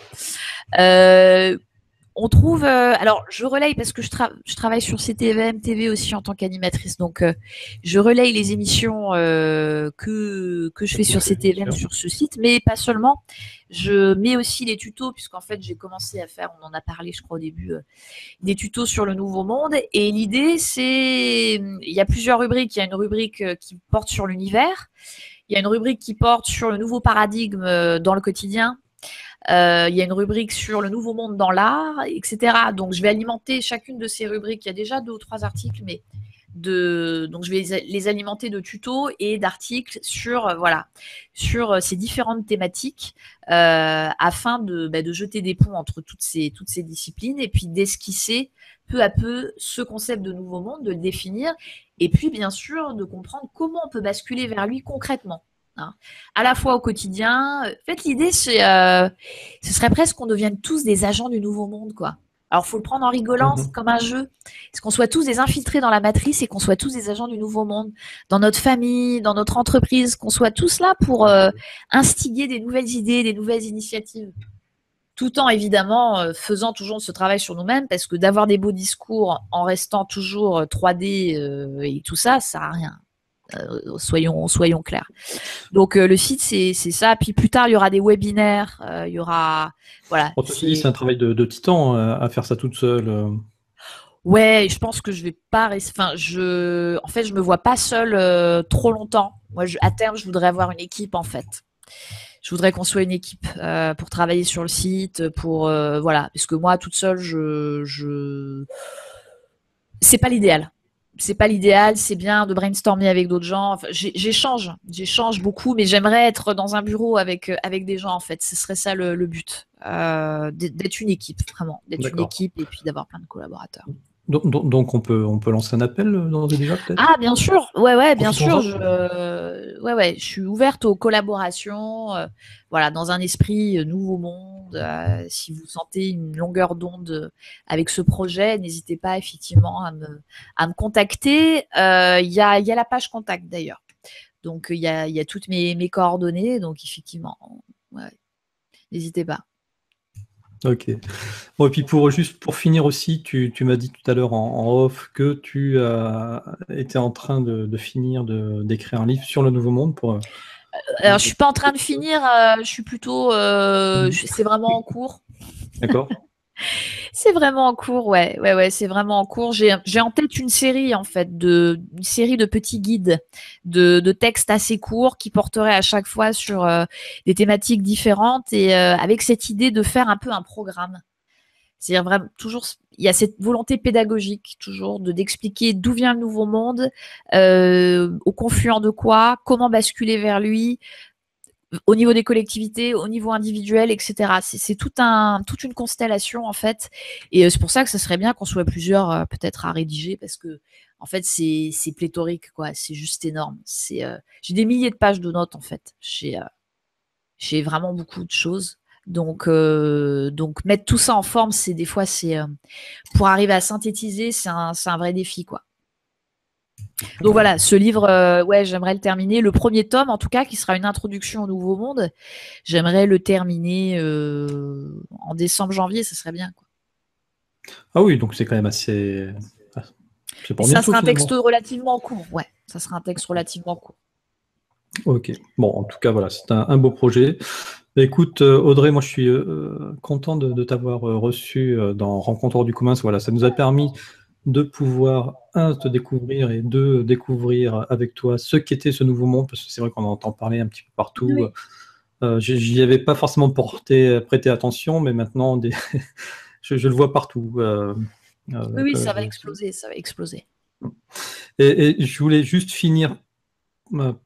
On trouve, alors je relaye parce que je travaille sur CTVM TV aussi en tant qu'animatrice, donc je relaye les émissions que je fais sur CTVM sur ce site, mais pas seulement. Je mets aussi les tutos, puisqu'en fait j'ai commencé à faire, on en a parlé je crois au début, des tutos sur le Nouveau Monde. Et l'idée c'est, il y a plusieurs rubriques. Il y a une rubrique qui porte sur l'univers, il y a une rubrique qui porte sur le nouveau paradigme dans le quotidien. Il y a une rubrique sur le nouveau monde dans l'art, etc. Donc, je vais alimenter chacune de ces rubriques. Il y a déjà 2 ou 3 articles, mais donc je vais les alimenter de tutos et d'articles sur voilà sur ces différentes thématiques afin de jeter des ponts entre toutes ces disciplines et puis d'esquisser peu à peu ce concept de nouveau monde, de le définir et puis bien sûr de comprendre comment on peut basculer vers lui concrètement. Hein, à la fois au quotidien. En fait, l'idée, ce serait presque qu'on devienne tous des agents du nouveau monde, quoi. Alors, faut le prendre en rigolant, c'est comme un jeu. C'est qu'on soit tous des infiltrés dans la matrice et qu'on soit tous des agents du nouveau monde. Dans notre famille, dans notre entreprise, qu'on soit tous là pour instiguer des nouvelles idées, des nouvelles initiatives. Tout en, évidemment, faisant toujours ce travail sur nous-mêmes, parce que d'avoir des beaux discours en restant toujours 3D et tout ça, ça sert à rien. Soyons clairs. Donc le site c'est ça. Puis plus tard il y aura des webinaires, il y aura voilà. C'est un travail de titan à faire ça toute seule. Ouais, je pense que je vais pas. Enfin, en fait, je me vois pas seule trop longtemps. Moi, à terme, je voudrais avoir une équipe en fait. Je voudrais qu'on soit une équipe pour travailler sur le site, pour voilà, parce que moi toute seule, c'est pas l'idéal. C'est pas l'idéal, c'est bien de brainstormer avec d'autres gens. Enfin, j'échange beaucoup, mais j'aimerais être dans un bureau avec des gens en fait. Ce serait ça le but, d'être une équipe vraiment, d'être une équipe et puis d'avoir plein de collaborateurs. Donc on peut lancer un appel d'ores et déjà peut-être. Ah bien sûr, ouais, bien sûr. Je suis ouverte aux collaborations, voilà, dans un esprit nouveau monde. Si vous sentez une longueur d'onde avec ce projet, n'hésitez pas effectivement à me contacter. Il y a la page contact d'ailleurs, donc il y a toutes mes coordonnées, donc effectivement, ouais, n'hésitez pas. Ok. Bon, et puis pour finir aussi, tu m'as dit tout à l'heure en off que tu étais en train de finir d'écrire un livre sur le Nouveau Monde pour. Alors je suis pas en train de finir, je suis plutôt, c'est vraiment en cours. D'accord. C'est vraiment en cours, ouais, c'est vraiment en cours. J'ai en tête une série en fait une série de petits guides de textes assez courts qui porteraient à chaque fois sur des thématiques différentes et avec cette idée de faire un peu un programme. C'est-à-dire vraiment toujours, il y a cette volonté pédagogique toujours d'expliquer d'où vient le nouveau monde, au confluent de quoi, comment basculer vers lui, au niveau des collectivités, au niveau individuel, etc. C'est toute une constellation en fait, et c'est pour ça que ça serait bien qu'on soit plusieurs peut-être à rédiger parce que en fait c'est pléthorique quoi, c'est juste énorme. J'ai des milliers de pages de notes en fait, j'ai vraiment beaucoup de choses. Donc mettre tout ça en forme, des fois pour arriver à synthétiser, c'est un vrai défi quoi. Donc voilà, ce livre, ouais, j'aimerais le terminer. Le premier tome, en tout cas, qui sera une introduction au Nouveau Monde, j'aimerais le terminer en décembre, janvier, ça serait bien. Quoi. Ah oui, donc c'est quand même assez. Ça sera un texte relativement court, ouais. Ça sera un texte relativement court. Ok. Bon, en tout cas, voilà, c'est un beau projet. Écoute, Audrey, moi je suis content de t'avoir reçu dans Rencontre hors du commun. Voilà, ça nous a permis de pouvoir, te découvrir et deux, découvrir avec toi ce qu'était ce nouveau monde, parce que c'est vrai qu'on en entend parler un petit peu partout. Oui. J'y avais pas forcément prêté attention, mais maintenant, je le vois partout. Oui, ça va exploser, ça va exploser. Et je voulais juste finir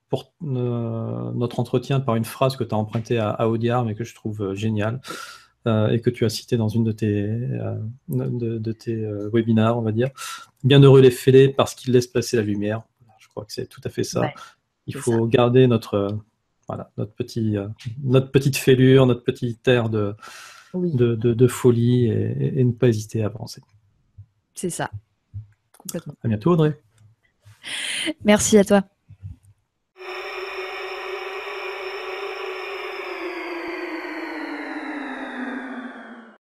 pour notre entretien par une phrase que tu as empruntée à Audiard, mais que je trouve géniale. Et que tu as cité dans une de tes webinars, on va dire. Bienheureux les fêlés parce qu'ils laissent passer la lumière. Je crois que c'est tout à fait ça. Ouais, il faut garder notre petite fêlure, notre petite air de folie et ne pas hésiter à avancer. C'est ça. Complètement. À bientôt, Audrey. Merci à toi.